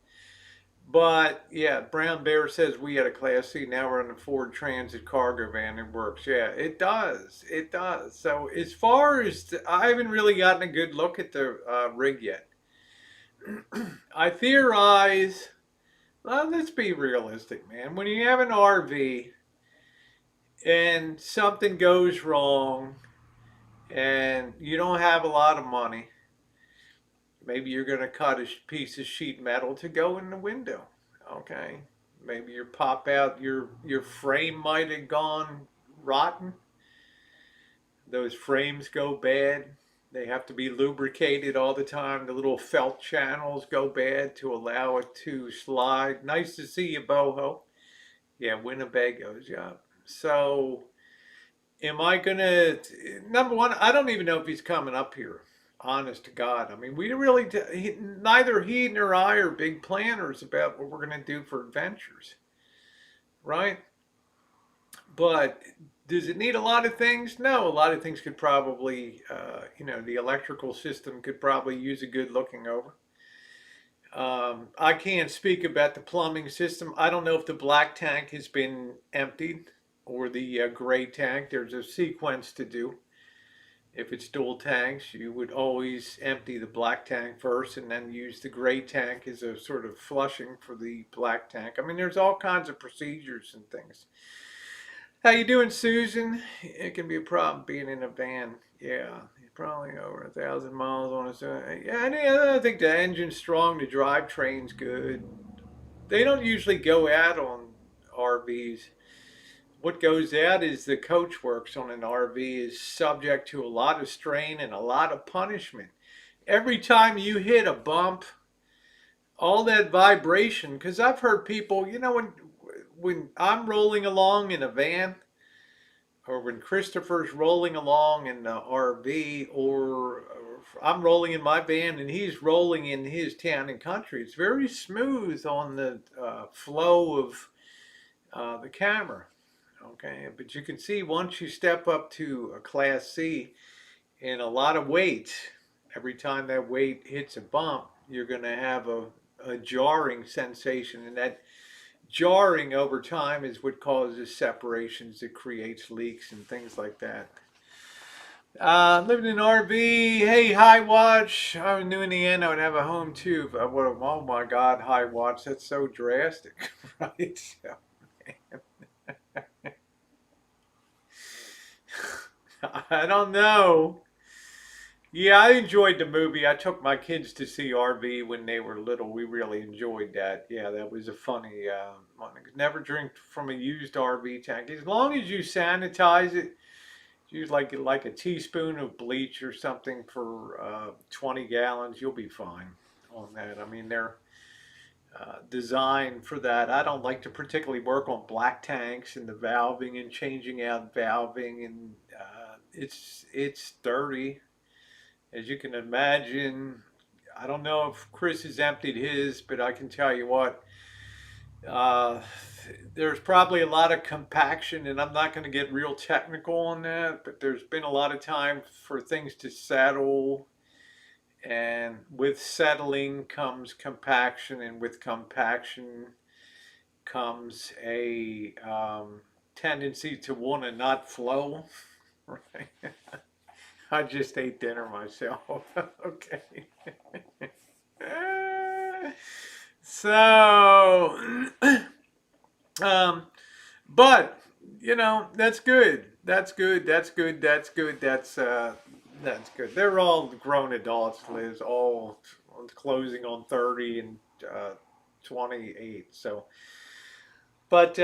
[SPEAKER 1] But yeah, Brown Bear says we had a Class C. Now we're in a Ford Transit cargo van. It works. Yeah, it does. It does. So as far as I haven't really gotten a good look at the rig yet. I theorize. Well, let's be realistic, man. When you have an RV and something goes wrong and you don't have a lot of money, maybe you're going to cut a piece of sheet metal to go in the window. Okay. Maybe your pop out, your frame might have gone rotten. Those frames go bad. They have to be lubricated all the time. The little felt channels go bad to allow it to slide. Nice to see you, Boho. Yeah, Winnebago's, yeah. So, am I gonna, number one, I don't even know if he's coming up here. Honest to God. I mean, we really, neither he nor I are big planners about what we're going to do for adventures, right? But does it need a lot of things? No, a lot of things could probably, you know, the electrical system could probably use a good looking over. I can't speak about the plumbing system. I don't know if the black tank has been emptied or the gray tank. There's a sequence to do. If it's dual tanks, you would always empty the black tank first and then use the gray tank as a sort of flushing for the black tank. I mean, there's all kinds of procedures and things. How you doing, Susan? It can be a problem being in a van. Yeah, probably over 1,000 miles on its own. Yeah, I think the engine's strong, the drivetrain's good. They don't usually go out on RVs. What goes out is the coach works on an RV is subject to a lot of strain and a lot of punishment. Every time you hit a bump, all that vibration, because I've heard people, you know, when I'm rolling along in a van, or when Christopher's rolling along in the RV, or I'm rolling in my van and he's rolling in his town and country, it's very smooth on the flow of the camera. Okay, but you can see once you step up to a Class C and a lot of weight, every time that weight hits a bump, you're going to have a jarring sensation, and that jarring over time is what causes separations that creates leaks and things like that. Living in an RV. Hey, High Watch. I was New Indiana. I would have a home too. But oh my God, High Watch. That's so drastic, right? So, I don't know. Yeah, I enjoyed the movie. I took my kids to see RV when they were little. We really enjoyed that. Yeah, that was a funny one. Never drink from a used RV tank. As long as you sanitize it, use like a teaspoon of bleach or something for 20 gallons, you'll be fine on that. I mean, they're designed for that. I don't like to particularly work on black tanks and the valving and changing out valving, and it's dirty. As you can imagine, I don't know if Chris has emptied his, but I can tell you what, uh, there's probably a lot of compaction, and I'm not going to get real technical on that, but there's been a lot of time for things to settle, and with settling comes compaction, and with compaction comes a tendency to want to not flow. Right? I just ate dinner myself. Okay. So, um, but that's good. That's good. That's good. That's good. That's good. They're all grown adults, Liz. All closing on 30 and 28. So, but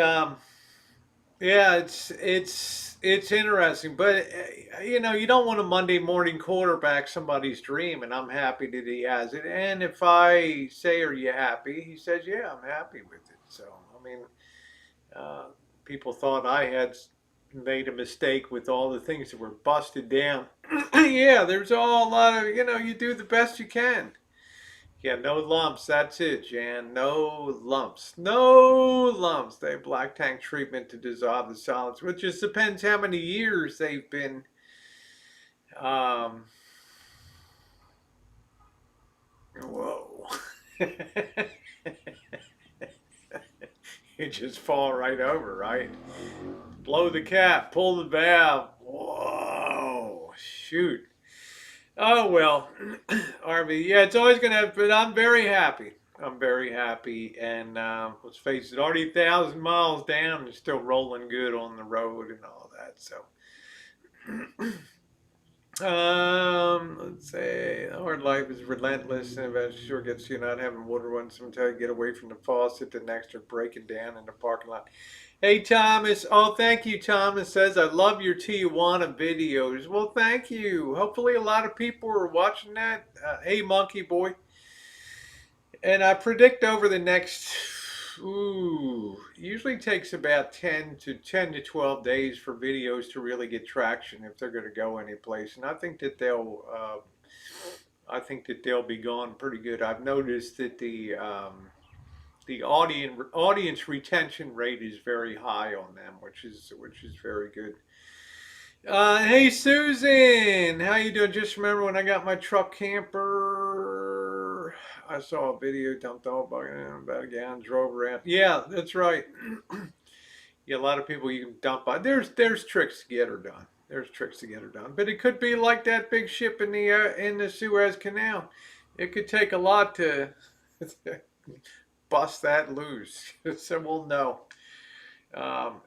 [SPEAKER 1] yeah, it's interesting. But you don't want a Monday morning quarterback somebody's dream, and I'm happy that he has it. And if I say, "Are you happy?" He says, "Yeah, I'm happy with it." So, I mean. Uh, People thought I had made a mistake with all the things that were busted down. Yeah, there's all a lot of, you do the best you can. Yeah, no lumps. That's it, Jan. No lumps. No lumps. They have black tank treatment to dissolve the solids, which just depends how many years they've been. Um, Whoa. You just fall right over, right? Blow the cap, pull the valve. Whoa, shoot. Oh well, RV. Yeah, it's always gonna have, but I'm very happy. I'm very happy, and let's face it, already 1,000 miles down, and still rolling good on the road and all that. So, let's say hard life is relentless, and eventually sure gets you not having water once until you get away from the faucet. The next are breaking down in the parking lot. Hey Thomas, oh thank you. Thomas says I love your Tijuana videos. Well, thank you. Hopefully a lot of people are watching that. Hey Monkey Boy, and I predict over the next, usually takes about 10 to 12 days for videos to really get traction if they're going to go anyplace, and I think that they'll be gone pretty good. I've noticed that the audience retention rate is very high on them, which is very good. Hey Susan, how you doing? Just remember when I got my truck camper, I saw a video dumped all about a guy and drove around. Yeah, that's right. Yeah, a lot of people you can dump by. There's tricks to get her done. There's tricks to get her done, but it could be like that big ship in the Suez Canal. It could take a lot to bust that loose. So we'll know.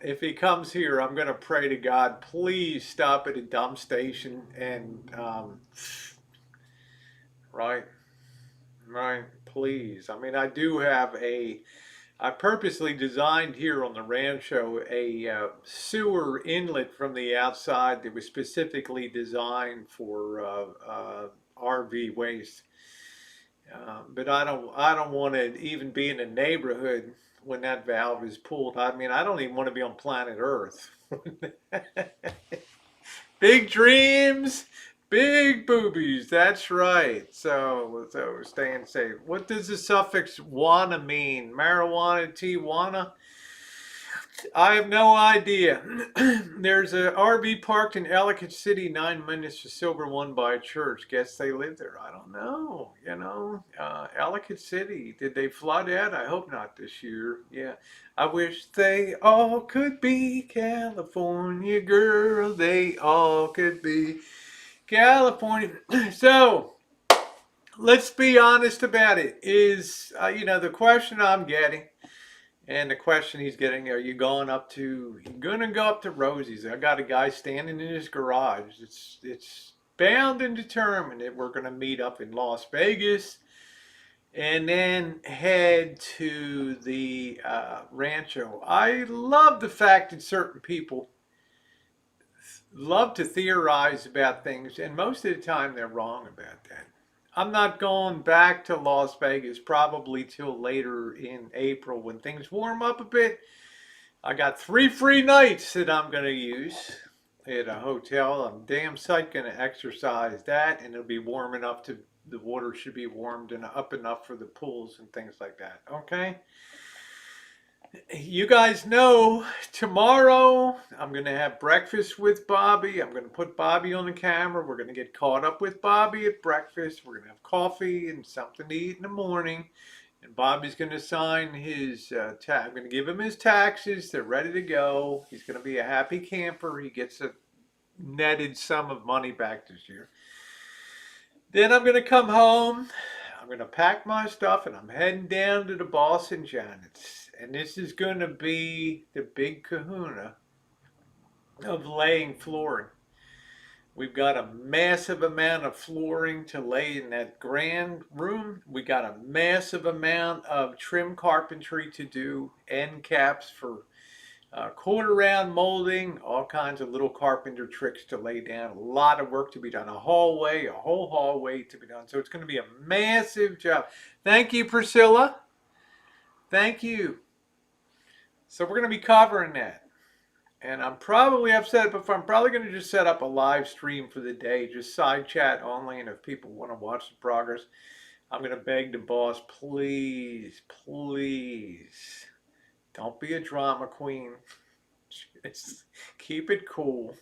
[SPEAKER 1] If he comes here, I'm going to pray to God, please stop at a dump station and, right, right, please. I mean, I purposely designed here on the Rancho a sewer inlet from the outside that was specifically designed for RV waste. But I don't want to even be in a neighborhood when that valve is pulled. I mean, I don't even want to be on planet Earth. Big dreams, big boobies. That's right. So staying safe. What does the suffix "wanna" mean? Marijuana, Tijuana? I have no idea. There's a RV parked in Ellicott City, 9 minutes to Silver One by a church. Guess they live there. I don't know. Ellicott City. Did they flood out? I hope not this year. Yeah. I wish they all could be California girl. They all could be. California. So let's be honest about it. Is the question I'm getting, and the question he's getting: Are you going up to? You gonna go up to Rosie's? I got a guy standing in his garage. It's bound and determined that we're gonna meet up in Las Vegas, and then head to the Rancho. I love the fact that certain people love to theorize about things, and most of the time they're wrong about that. I'm not going back to Las Vegas probably till later in April when things warm up a bit. I got 3 free nights that I'm going to use at a hotel. I'm damn sight going to exercise that, and it'll be warm enough to, the water should be warmed and up enough for the pools and things like that. Okay? You guys know tomorrow I'm going to have breakfast with Bobby. I'm going to put Bobby on the camera. We're going to get caught up with Bobby at breakfast. We're going to have coffee and something to eat in the morning. And Bobby's going to sign his I'm going to give him his taxes. They're ready to go. He's going to be a happy camper. He gets a netted sum of money back this year. Then I'm going to come home. I'm going to pack my stuff and I'm heading down to the Boss and Janet's. And this is going to be the big kahuna of laying flooring. We've got a massive amount of flooring to lay in that grand room. We got a massive amount of trim carpentry to do, end caps for quarter round molding, all kinds of little carpenter tricks to lay down, a lot of work to be done, a whole hallway to be done. So it's going to be a massive job. Thank you, Priscilla. Thank you. So we're going to be covering that. And I've said it before, I'm probably going to just set up a live stream for the day, just side chat only. And if people want to watch the progress, I'm going to beg the boss, please, please, don't be a drama queen. Just keep it cool.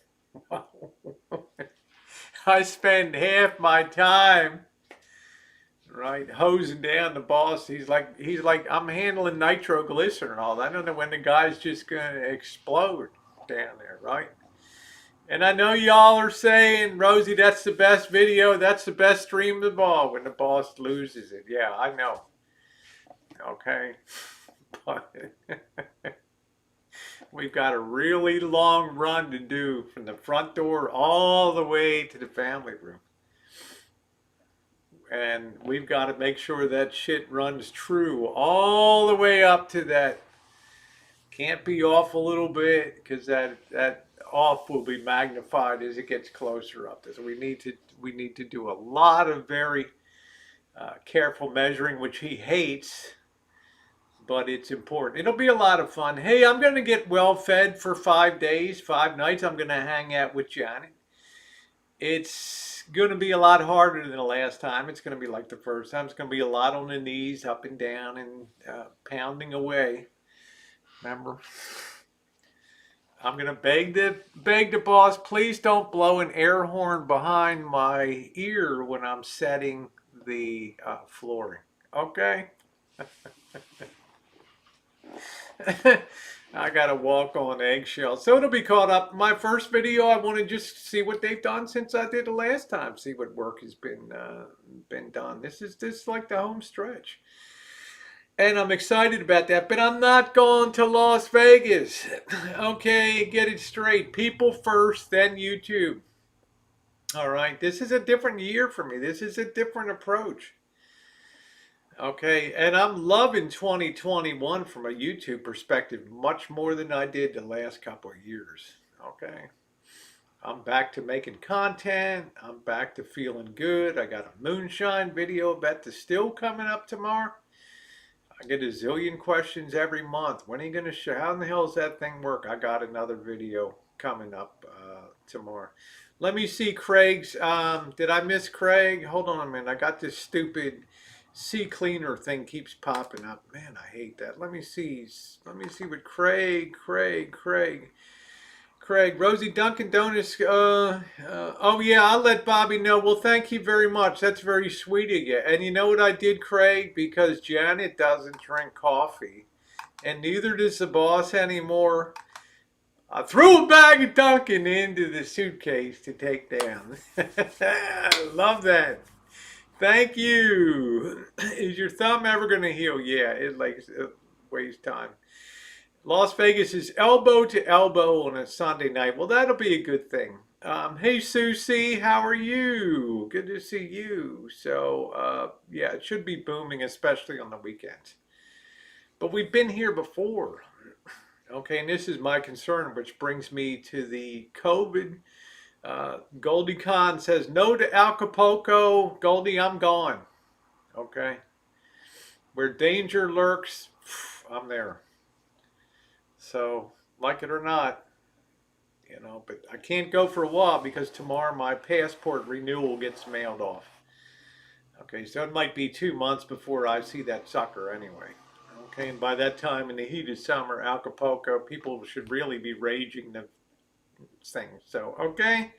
[SPEAKER 1] I spend half my time, right, hosing down the boss. He's like, I'm handling nitroglycerin and all. I don't know when the guy's just going to explode down there, right? And I know y'all are saying, Rosie, that's the best video. That's the best stream of the ball when the boss loses it. Yeah, I know. Okay. But we've got a really long run to do from the front door all the way to the family room. And we've got to make sure that shit runs true all the way up to that. Can't be off a little bit because that off will be magnified as it gets closer up. So we need to do a lot of very careful measuring, which he hates, but it's important. It'll be a lot of fun. Hey, I'm going to get well fed for 5 days, 5 nights. I'm going to hang out with Janet. It's going to be a lot harder than the last time. It's going to be like the first time. It's going to be a lot on the knees, up and down, and pounding away. Remember? I'm going to beg the boss, please don't blow an air horn behind my ear when I'm setting the flooring. Okay? I got to walk on eggshells. So it'll be caught up. My first video, I want to just see what they've done since I did the last time. See what work has been done. This is like the home stretch. And I'm excited about that, but I'm not going to Las Vegas. Okay, get it straight. People first, then YouTube. All right, this is a different year for me. This is a different approach. Okay, and I'm loving 2021 from a YouTube perspective much more than I did the last couple of years. Okay, I'm back to making content. I'm back to feeling good. I got a moonshine video about the still coming up tomorrow. I get a zillion questions every month. When are you going to show? How in the hell does that thing work? I got another video coming up tomorrow. Let me see Craig's. Did I miss Craig? Hold on a minute. I got this stupid sea cleaner thing keeps popping up. Man, I hate that. Let me see what Craig. Rosie Dunkin' Donuts. Oh yeah, I'll let Bobby know. Well, thank you very much. That's very sweet of you. And you know what I did, Craig? Because Janet doesn't drink coffee, and neither does the boss anymore. I threw a bag of Dunkin' into the suitcase to take down. Love that. Thank you. Is your thumb ever going to heal? Yeah, it weighs time. Las Vegas is elbow to elbow on a Sunday night. Well, that'll be a good thing. Hey, Susie, how are you? Good to see you. So, yeah, it should be booming, especially on the weekends. But we've been here before. Okay, and this is my concern, which brings me to the COVID. Goldie Khan says no to Acapulco. Goldie, I'm gone. Okay. Where danger lurks, I'm there. So, like it or not, but I can't go for a while because tomorrow my passport renewal gets mailed off. Okay, so it might be 2 months before I see that sucker anyway. Okay, and by that time in the heat of summer, Acapulco, people should really be raging the thing. So, okay.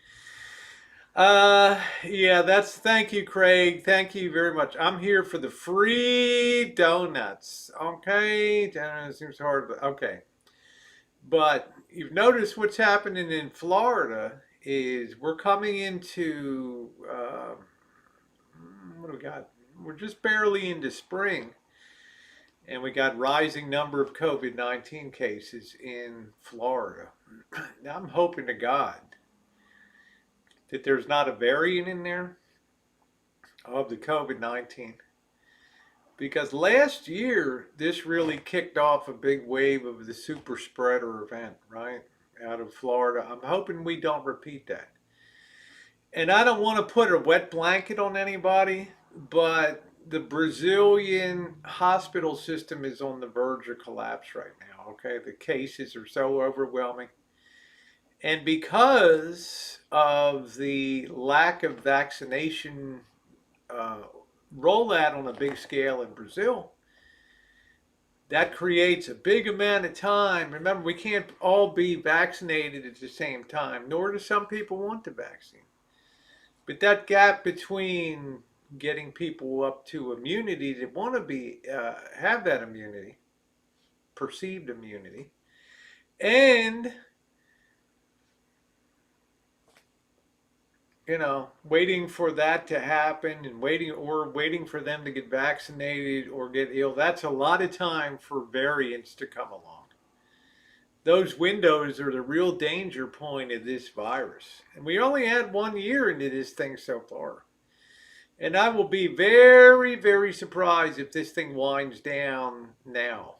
[SPEAKER 1] Yeah, thank you, Craig. Thank you very much. I'm here for the free donuts. Okay, it seems hard, but okay. But you've noticed what's happening in Florida is we're coming into what do we got? We're just barely into spring, and we got rising number of COVID-19 cases in Florida. Now I'm hoping to God that there's not a variant in there of the COVID-19. Because last year, this really kicked off a big wave of the super spreader event, right? Out of Florida. I'm hoping we don't repeat that. And I don't want to put a wet blanket on anybody, but the Brazilian hospital system is on the verge of collapse right now, okay? The cases are so overwhelming. And because of the lack of vaccination rollout on a big scale in Brazil, that creates a big amount of time. Remember, we can't all be vaccinated at the same time, nor do some people want the vaccine. But that gap between getting people up to immunity that want to have that immunity, perceived immunity, and waiting for that to happen and waiting for them to get vaccinated or get ill. That's a lot of time for variants to come along. Those windows are the real danger point of this virus. And we only had 1 year into this thing so far. And I will be very, very surprised if this thing winds down now.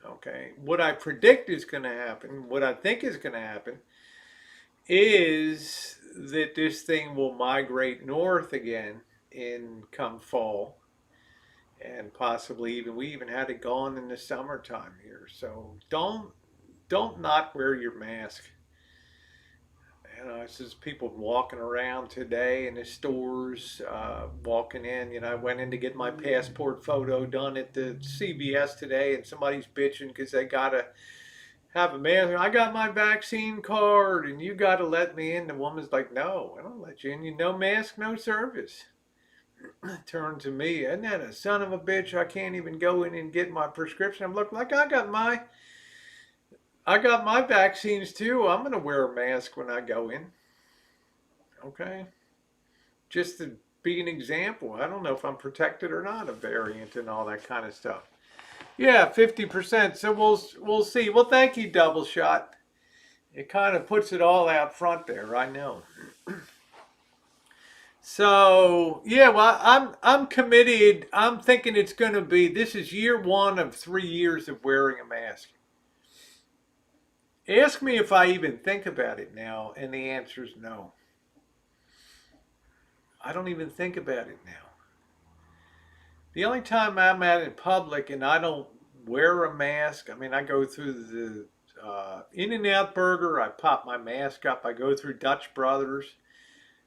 [SPEAKER 1] Okay. What I predict is going to happen, what I think is going to happen, is that this thing will migrate north again in come fall, and possibly we even had it gone in the summertime here. So don't not wear your mask. It's just people walking around today in the stores, walking in. I went in to get my passport photo done at the CVS today, and somebody's bitching because they gotta have a mask. I got my vaccine card, and you gotta let me in. The woman's like, "No, I don't let you in. You no mask, no service." Turned to me, "Isn't that a son of a bitch? I can't even go in and get my prescription." I'm looking like I got my vaccines too. I'm going to wear a mask when I go in. Okay. Just to be an example. I don't know if I'm protected or not, a variant and all that kind of stuff. Yeah, 50%. So we'll see. Well, thank you, Double Shot. It kind of puts it all out front there. I know. So yeah, well, I'm committed. I'm thinking it's going to be. This is year 1 of 3 years of wearing a mask. Ask me if I even think about it now, and the answer is no. I don't even think about it now. The only time I'm out in public and I don't wear a mask, I go through the In-N-Out Burger, I pop my mask up. I go through Dutch Brothers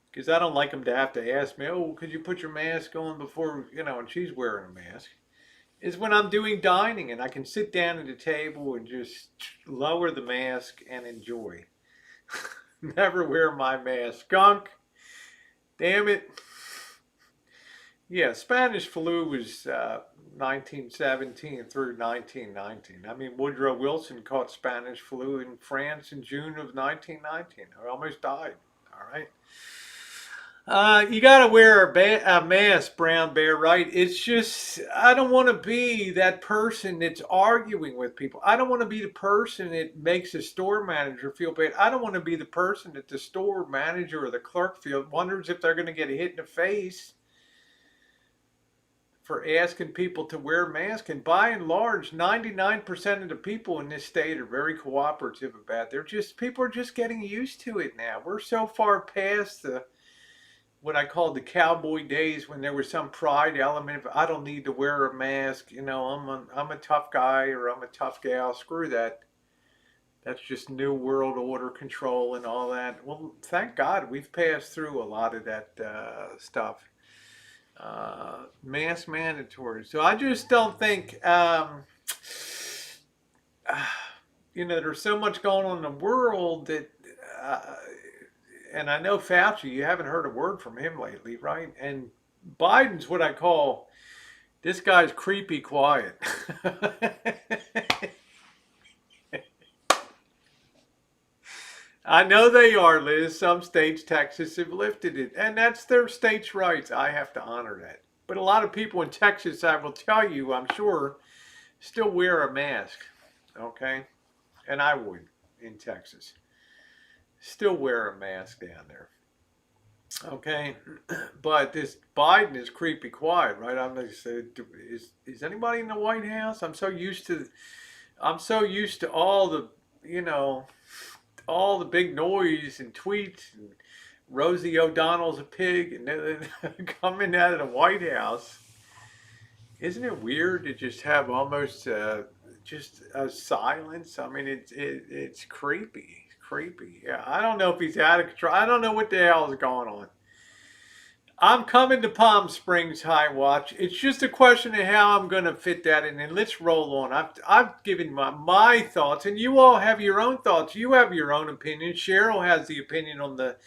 [SPEAKER 1] because I don't like them to have to ask me, "Oh, could you put your mask on before," and she's wearing a mask. Is when I'm doing dining and I can sit down at a table and just lower the mask and enjoy. Never wear my mask. Skunk. Damn it. Yeah, Spanish flu was 1917 through 1919. I mean, Woodrow Wilson caught Spanish flu in France in June of 1919. He almost died. All right. You got to wear a mask, Brown Bear, right? It's just, I don't want to be that person that's arguing with people. I don't want to be the person that makes a store manager feel bad. I don't want to be the person that the store manager or the clerk wonders if they're going to get hit in the face for asking people to wear masks. And by and large, 99% of the people in this state are very cooperative about it. People are just getting used to it now. We're so far past the what I call the cowboy days when there was some pride element of I don't need to wear a mask, I'm a tough guy or I'm a tough gal. Screw that. That's just new world order control and all that. Well, thank God we've passed through a lot of that stuff. Mask mandatory. So I just don't think, there's so much going on in the world that, uh, and I know Fauci, you haven't heard a word from him lately, right? And Biden's what I call this guy's creepy quiet. I know they are, Liz. Some states, Texas, have lifted it, and that's their states' rights. I have to honor that. But a lot of people in Texas, I will tell you, I'm sure, still wear a mask. Okay? And I would in Texas. Still wear a mask down there. Okay? But this Biden is creepy quiet, right? I'm going to say, is anybody in the White House? I'm so used to all the, you know, all the big noise and tweets and Rosie O'Donnell's a pig and coming out of the White House. Isn't it weird to just have almost just a silence? I mean, it's creepy, creepy. Yeah, I don't know if he's out of control. I don't know what the hell is going on. I'm coming to Palm Springs High Watch. It's just a question of how I'm going to fit that in. And let's roll on. I've given my thoughts, and you all have your own thoughts. You have your own opinion. Cheryl has the opinion on the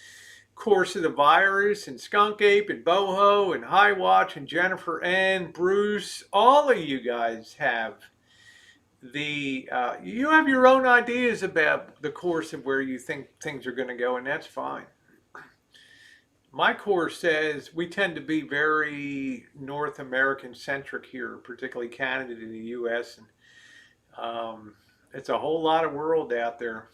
[SPEAKER 1] course of the virus, and Skunk Ape, and Boho, and High Watch, and Jennifer and Bruce. All of you guys have you have your own ideas about the course of where you think things are going to go, and that's fine. My course says we tend to be very North American centric here, particularly Canada and the U.S. And it's a whole lot of world out there,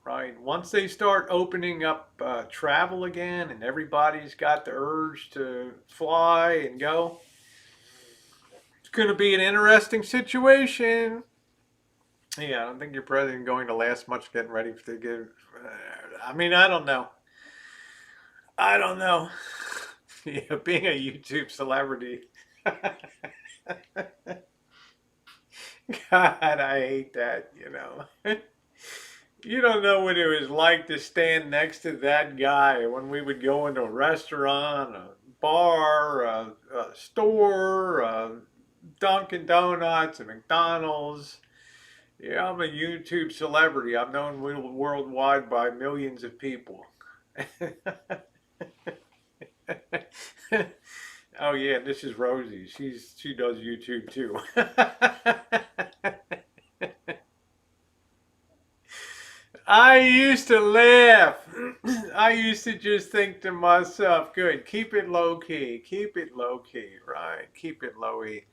[SPEAKER 1] right? Once they start opening up travel again, and everybody's got the urge to fly and go, it's going to be an interesting situation. Yeah, I don't think your president going to last much getting ready to give. I mean, I don't know. I don't know. Yeah, being a YouTube celebrity. God, I hate that. You don't know what it was like to stand next to that guy when we would go into a restaurant, a bar, a store, Dunkin' Donuts, a McDonald's. Yeah, I'm a YouTube celebrity. I'm known worldwide by millions of people. Oh yeah, this is Rosie. She does YouTube too. I used to laugh. I used to just think to myself, good, keep it low key. Keep it low key, right? Keep it low key.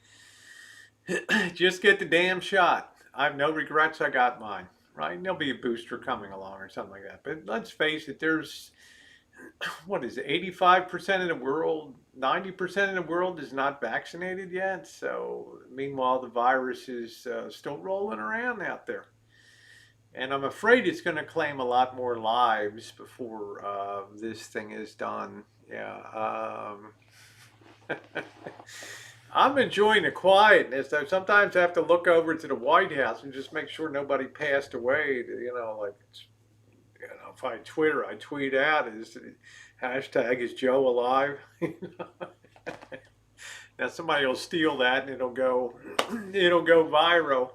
[SPEAKER 1] Just get the damn shot. I have no regrets. I got mine, right? And there'll be a booster coming along or something like that. But let's face it, there's what is it, 85% of the world, 90% of the world is not vaccinated yet. So, meanwhile, the virus is still rolling around out there. And I'm afraid it's going to claim a lot more lives before this thing is done. Yeah. I'm enjoying the quietness. I sometimes have to look over to the White House and just make sure nobody passed away. Like if I Twitter, I tweet out is hashtag is Joe alive. Now somebody will steal that and it'll go viral.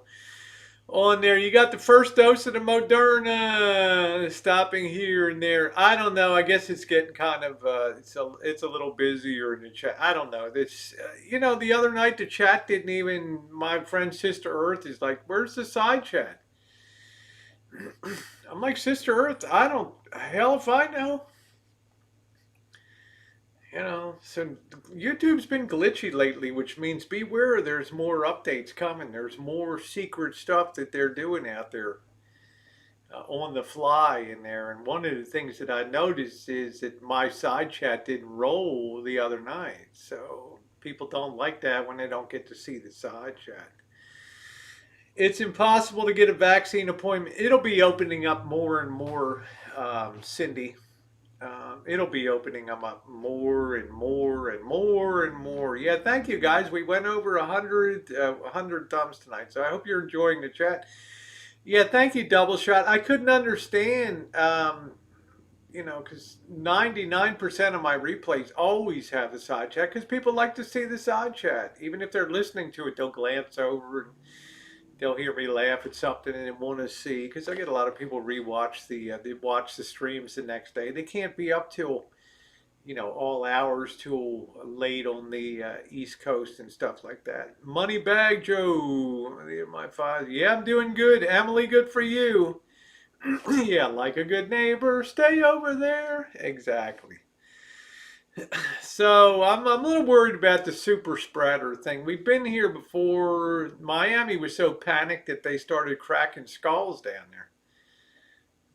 [SPEAKER 1] on there. You got the first dose of the Moderna, stopping here and there. I don't know. I guess it's getting kind of it's a little busier in the chat. I don't know. This the other night the chat didn't even. My friend Sister Earth is like, "Where's the side chat?" I'm like, "Sister Earth, I don't hell if I know." So YouTube's been glitchy lately, which means beware. There's more updates coming. There's more secret stuff that they're doing out there on the fly in there. And one of the things that I noticed is that my side chat didn't roll the other night. So people don't like that when they don't get to see the side chat. It's impossible to get a vaccine appointment. It'll be opening up more and more, Cindy. It'll be opening them up more and more and more and more. Yeah, thank you guys. We went over 100 thumbs tonight, so I hope you're enjoying the chat. Yeah, thank you, Double Shot. I couldn't understand, because 99% of my replays always have the side chat because people like to see the side chat. Even if they're listening to it, they'll glance over and they'll hear me laugh at something and they want to see, because I get a lot of people rewatch they watch the streams the next day. They can't be up till all hours till late on the East Coast and stuff like that. Money Bag Joe, my father. Yeah, I'm doing good. Emily, good for you. Yeah, like a good neighbor, stay over there. Exactly. So I'm a little worried about the super spreader thing. We've been here before. Miami was so panicked that they started cracking skulls down there.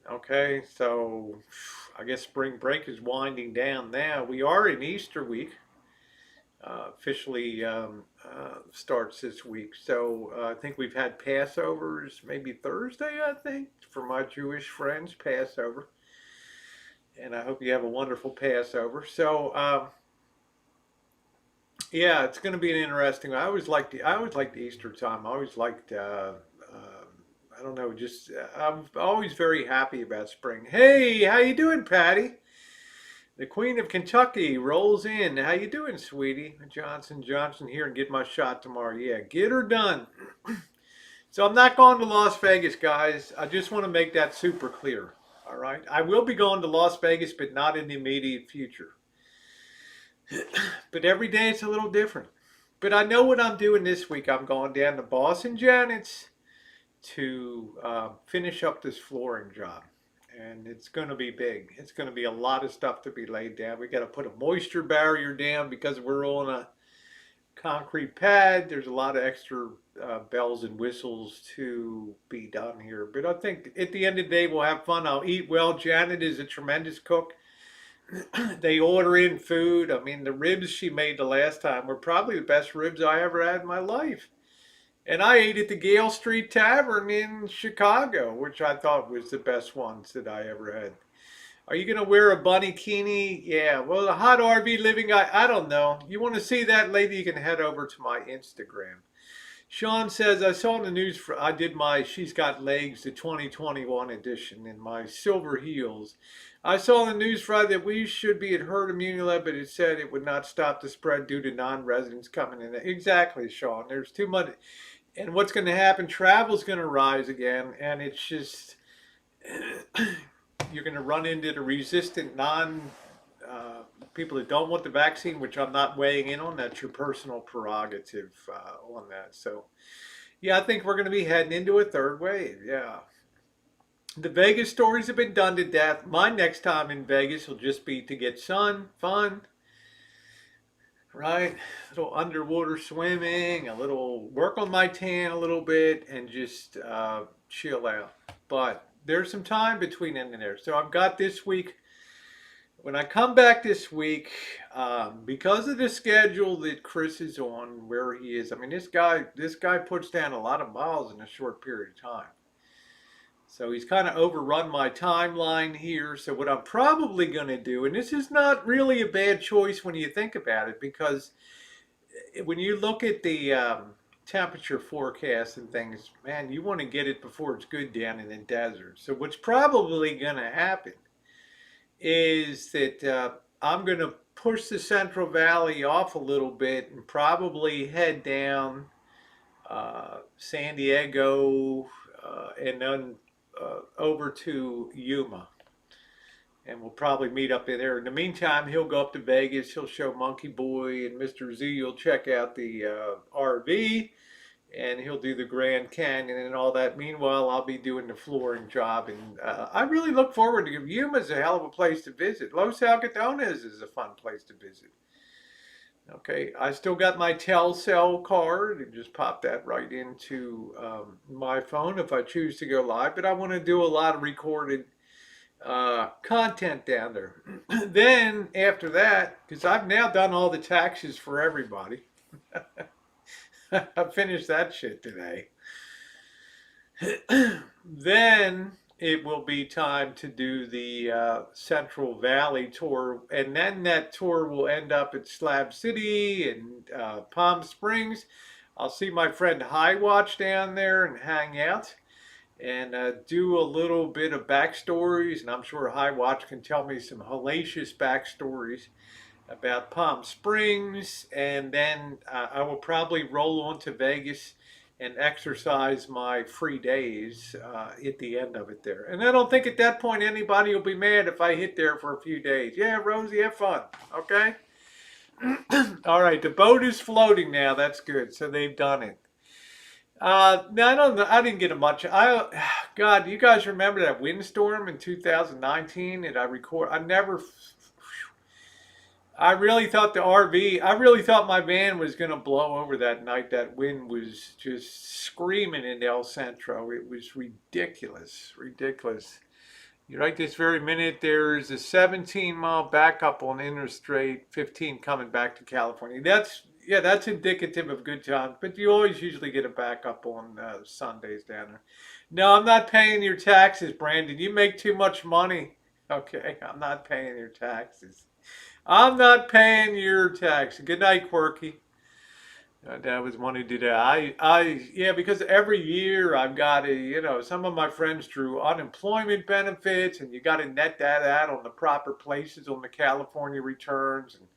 [SPEAKER 1] Okay, so I guess spring break is winding down now. We are in Easter week. Officially starts this week. So I think we've had Passovers maybe Thursday, I think, for my Jewish friends, Passover. And I hope you have a wonderful Passover. So yeah, it's going to be an interesting. I always liked the Easter time. I always liked. I don't know. Just I'm always very happy about spring. Hey, how you doing, Patty? The Queen of Kentucky rolls in. How you doing, sweetie? Johnson here and get my shot tomorrow. Yeah, get her done. So I'm not going to Las Vegas, guys. I just want to make that super clear. All right. I will be going to Las Vegas, but not in the immediate future. But every day it's a little different. But I know what I'm doing this week. I'm going down to Boss and Janet's to finish up this flooring job. And it's going to be big. It's going to be a lot of stuff to be laid down. We got to put a moisture barrier down because we're on a concrete pad. There's a lot of extra bells and whistles to be done here. But I think at the end of the day, we'll have fun. I'll eat well. Janet is a tremendous cook. They order in food. I mean, the ribs she made the last time were probably the best ribs I ever had in my life. And I ate at the Gale Street Tavern in Chicago, which I thought was the best ones that I ever had. Are you going to wear a bunny kini? Yeah, well, the hot RV living guy, I don't know. You want to see that, lady, you can head over to my Instagram. Sean says, I saw in the news, I did my She's Got Legs, the 2021 edition, in my silver heels. I saw in the news Friday that we should be at herd immunity, but it said it would not stop the spread due to non-residents coming in. Exactly, Sean. There's too much. And what's going to happen? Travel's going to rise again, and it's just you're going to run into the resistant people that don't want the vaccine, which I'm not weighing in on. That's your personal prerogative on that. So, yeah, I think we're going to be heading into a third wave. Yeah. The Vegas stories have been done to death. My next time in Vegas will just be to get sun, fun, right? A little underwater swimming, a little work on my tan a little bit, and just chill out. But there's some time between in and there. So I've got this week. When I come back this week, because of the schedule that Chris is on, where he is, I mean, this guy puts down a lot of miles in a short period of time. So he's kind of overrun my timeline here. So what I'm probably going to do, and this is not really a bad choice when you think about it, because when you look at the temperature forecast and things, man, you want to get it before it's good down in the desert. So what's probably going to happen is that I'm going to push the Central Valley off a little bit and probably head down San Diego, and then over to Yuma. And we'll probably meet up in there. In the meantime, he'll go up to Vegas. He'll show Monkey Boy and Mr. Z. will check out the RV, and he'll do the Grand Canyon and all that. Meanwhile, I'll be doing the flooring job, and I really look forward to it. Yuma's a hell of a place to visit. Los Algodones is a fun place to visit. Okay, I still got my Telcel card and just pop that right into my phone if I choose to go live. But I want to do a lot of recorded content down there. Then after that, because I've now done all the taxes for everybody, I finished that shit today. Then it will be time to do the Central Valley tour, and then that tour will end up at Slab City and Palm Springs. I'll see my friend High Watch down there and hang out and do a little bit of backstories, and I'm sure High Watch can tell me some hellacious backstories about Palm Springs, and then I will probably roll on to Vegas and exercise my free days at the end of it there. And I don't think at that point anybody will be mad if I hit there for a few days. Yeah, Rosie, have fun, okay? All right, the boat is floating now. That's good. So they've done it. No, I don't know. I didn't get a much. God, do you guys remember that windstorm in 2019? And I really thought I really thought my van was going to blow over that night. That wind was just screaming in El Centro. It was ridiculous, ridiculous. Right this very minute, there's a 17-mile backup on Interstate 15 coming back to California. That's indicative of good times, but you always usually get a backup on Sundays down there. No, I'm not paying your taxes, Brandon. You make too much money. Okay, I'm not paying your taxes. I'm not paying your tax. Good night, Quirky. That was one who did that. Yeah, because every year I've got to, some of my friends drew unemployment benefits, and you got to net that out on the proper places on the California returns. And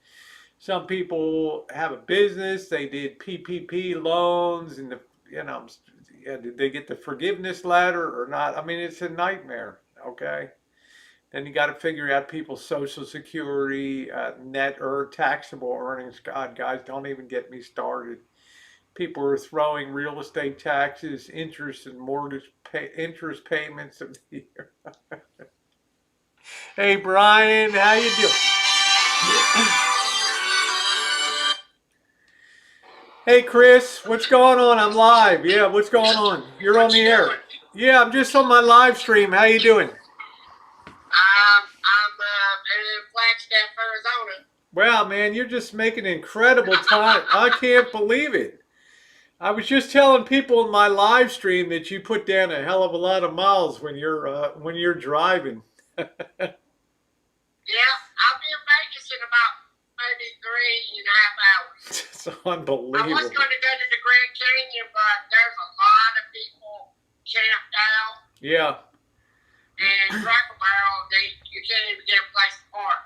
[SPEAKER 1] some people have a business. They did PPP loans, and did they get the forgiveness letter or not? I mean, it's a nightmare. Okay. Then you got to figure out people's Social Security, net or taxable earnings. God, guys, don't even get me started. People are throwing real estate taxes, interest, and mortgage interest payments of the year. Hey, Brian, how you doing? Hey, Chris, what's going on? I'm live. Yeah, what's going on? You're on the air. Yeah, I'm just on my live stream. How you doing?
[SPEAKER 3] I'm in Flagstaff, Arizona.
[SPEAKER 1] Wow, man, you're just making incredible time. I can't believe it. I was just telling people in my live stream that you put down a hell of a lot of miles when you're driving.
[SPEAKER 3] Yeah, I'll be in Vegas in about maybe 3.5 hours.
[SPEAKER 1] It's unbelievable.
[SPEAKER 3] I was going to go to the Grand Canyon, but there's a lot of people camped out.
[SPEAKER 1] Yeah.
[SPEAKER 3] And Cracker Barrel, you can't even get a place to park.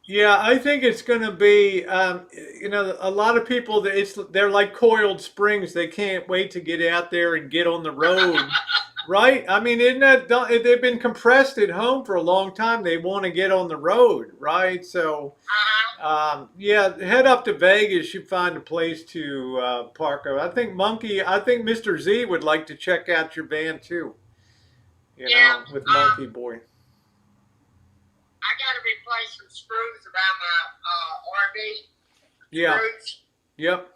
[SPEAKER 1] Yeah, I think it's going to be, a lot of people, they're like coiled springs. They can't wait to get out there and get on the road, right? I mean, they've been compressed at home for a long time. They want to get on the road, right? So, yeah, head up to Vegas. You find a place to park. I think Mr. Z would like to check out your van too. With Monkey Boy.
[SPEAKER 3] I got to replace some screws around my RV.
[SPEAKER 1] Yeah.
[SPEAKER 3] Screws.
[SPEAKER 1] Yep.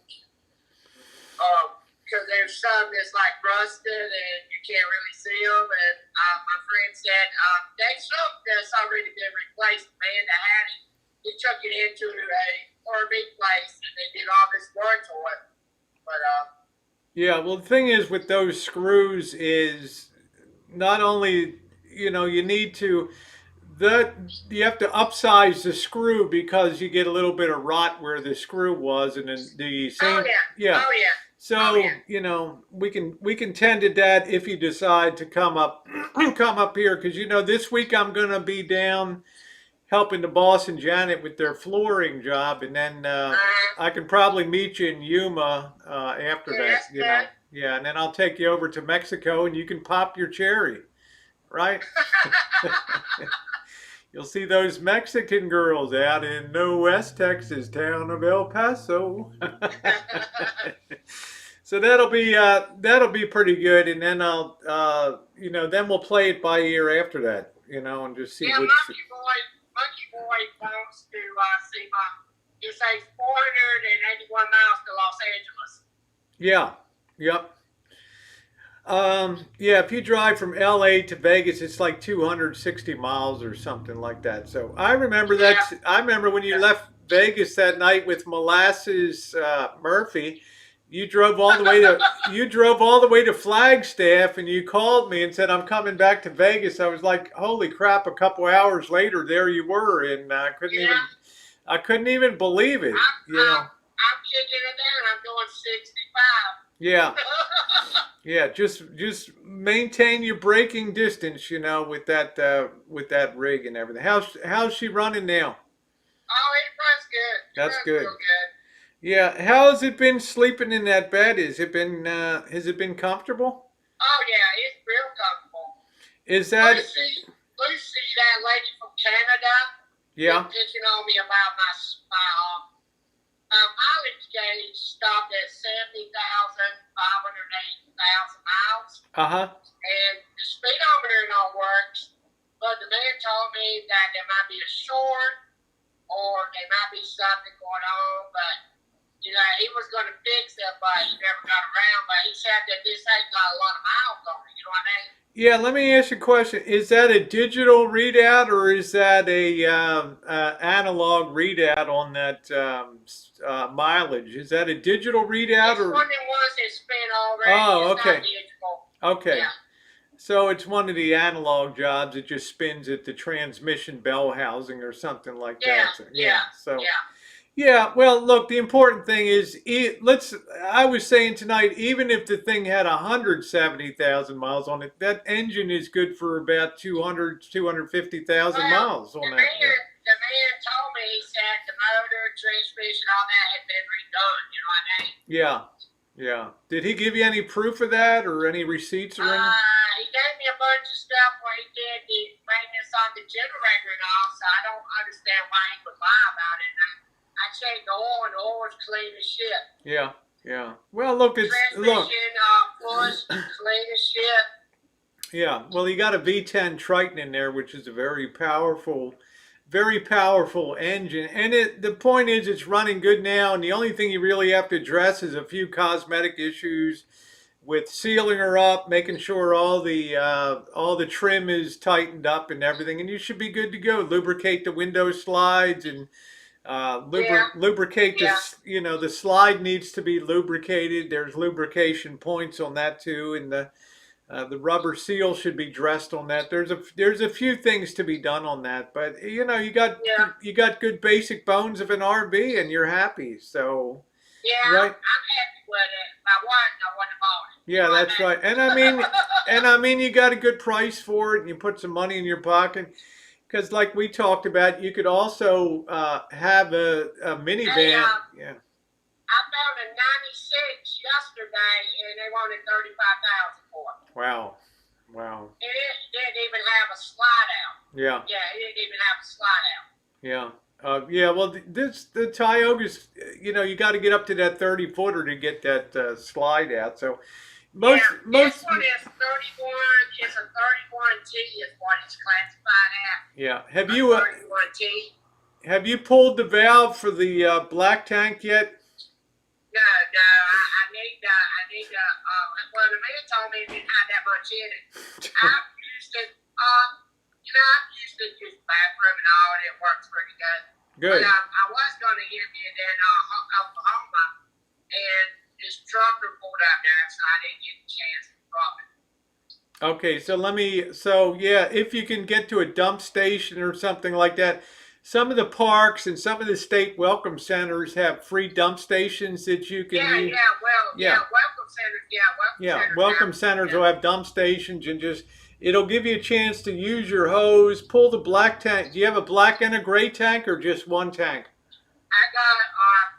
[SPEAKER 3] Because there's some that's like rusted and you can't really see them. And my friend said that stuff that's already been replaced, man, that had it. He took it into a RV place and they did all this work to it. But
[SPEAKER 1] yeah, well, the thing is with those screws is not only, you need to, you have to upsize the screw because you get a little bit of rot where the screw was, and then the same. Yeah.
[SPEAKER 3] Oh, yeah.
[SPEAKER 1] So, we can tend to that if you decide to come up here, because this week I'm going to be down helping the boss and Janet with their flooring job, and then I can probably meet you in Yuma after that. Yeah, and then I'll take you over to Mexico and you can pop your cherry, right? You'll see those Mexican girls out in the West Texas town of El Paso. So that'll be pretty good, and then I'll then we'll play it by ear after that, and just see
[SPEAKER 3] Yeah,
[SPEAKER 1] which.
[SPEAKER 3] Monkey Boy wants to see my. He says 481 miles to Los Angeles.
[SPEAKER 1] Yeah, yep. Yeah, if you drive from LA to Vegas, it's like 260 miles or something like that. So I remember
[SPEAKER 3] Yeah.
[SPEAKER 1] that. I remember when you left Vegas that night with Molasses Murphy. You drove all the way to Flagstaff, and you called me and said, "I'm coming back to Vegas." I was like, "Holy crap!" A couple hours later, there you were, and I couldn't even believe it.
[SPEAKER 3] I'm kicking it down. I'm doing 65.
[SPEAKER 1] Yeah. Yeah, just maintain your braking distance, with that rig and everything. How's she running now?
[SPEAKER 3] Oh, it runs good.
[SPEAKER 1] That's
[SPEAKER 3] runs
[SPEAKER 1] good.
[SPEAKER 3] Real good.
[SPEAKER 1] Yeah, how has it been sleeping in that bed? Has it been comfortable?
[SPEAKER 3] Oh yeah, it's real comfortable.
[SPEAKER 1] Is that
[SPEAKER 3] Lucy, that lady from Canada,
[SPEAKER 1] yeah?
[SPEAKER 3] bitching on me about my mileage gauge stopped at 70,580,000 miles,
[SPEAKER 1] Uh-huh.
[SPEAKER 3] and the speedometer don't work. But the man told me that there might be a short, or there might be something going on, but. He was going to fix it, but he never got around. But he said that this ain't got a lot of miles on it. You know what I mean?
[SPEAKER 1] Yeah, let me ask you a question. Is that a digital readout or is that a analog readout on that mileage? Is that a digital readout
[SPEAKER 3] It's
[SPEAKER 1] or?
[SPEAKER 3] one of the ones that spin already.
[SPEAKER 1] Oh,
[SPEAKER 3] It's
[SPEAKER 1] okay.
[SPEAKER 3] not digital.
[SPEAKER 1] Okay.
[SPEAKER 3] Yeah.
[SPEAKER 1] So it's one of the analog jobs. It just spins at the transmission bell housing or something like that. So, So.
[SPEAKER 3] Yeah.
[SPEAKER 1] Yeah, well, look, the important thing is, I was saying tonight, even if the thing had 170,000 miles on it, that engine is good for about 250,000 miles on
[SPEAKER 3] the
[SPEAKER 1] that.
[SPEAKER 3] man told me, he said the motor, transmission, all that had been redone. You know what I mean?
[SPEAKER 1] Yeah, yeah. Did he give you any proof of that or any receipts or anything?
[SPEAKER 3] He gave me a bunch of stuff where he did the maintenance on the generator and all, so I don't understand why he would lie about it. I checked the oil, and the oil was clean as shit.
[SPEAKER 1] Yeah, yeah. Well, look,
[SPEAKER 3] Transmission, flush, clean as shit.
[SPEAKER 1] Yeah, well, you got a V10 Triton in there, which is a very powerful engine. And the point is, it's running good now. And the only thing you really have to address is a few cosmetic issues with sealing her up, making sure all the trim is tightened up and everything, and you should be good to go. Lubricate the window slides and lubricate the slide needs to be lubricated. There's lubrication points on that too, and the rubber seal should be dressed on that. There's a few things to be done on that, but you got good basic bones of an RV and you're happy. So
[SPEAKER 3] yeah,
[SPEAKER 1] right?
[SPEAKER 3] I'm happy with it. If I wasn't, I wouldn't have bought it.
[SPEAKER 1] Yeah, that's right. And I mean, you got a good price for it, and you put some money in your pocket. Because, like we talked about, you could also have a minivan.
[SPEAKER 3] Hey,
[SPEAKER 1] yeah.
[SPEAKER 3] I found a '96 yesterday, and they wanted $35,000 for it.
[SPEAKER 1] Wow.
[SPEAKER 3] It didn't even have a slide out.
[SPEAKER 1] Yeah.
[SPEAKER 3] Yeah, it didn't even have a slide out.
[SPEAKER 1] Yeah. Yeah. Well, the Tioga's, you got to get up to that 30-footer to get that slide out. So.
[SPEAKER 3] This one is 31. It's a 31T is what it's classified at.
[SPEAKER 1] Yeah.
[SPEAKER 3] 31T.
[SPEAKER 1] Have you pulled the valve for the black tank yet?
[SPEAKER 3] No. I need well, the man told me it didn't have that much in it. I've used it. I've used it just bathroom and all, and it works pretty good.
[SPEAKER 1] Good.
[SPEAKER 3] But I was going to give you that Oklahoma, and this trucker pulled out there, so I didn't get a chance to drop it.
[SPEAKER 1] Okay, if you can get to a dump station or something like that, some of the parks and some of the state welcome centers have free dump stations that you can use. Welcome centers will have dump stations, and it'll give you a chance to use your hose, pull the black tank. Do you have a black and a gray tank or just one tank?
[SPEAKER 3] I got a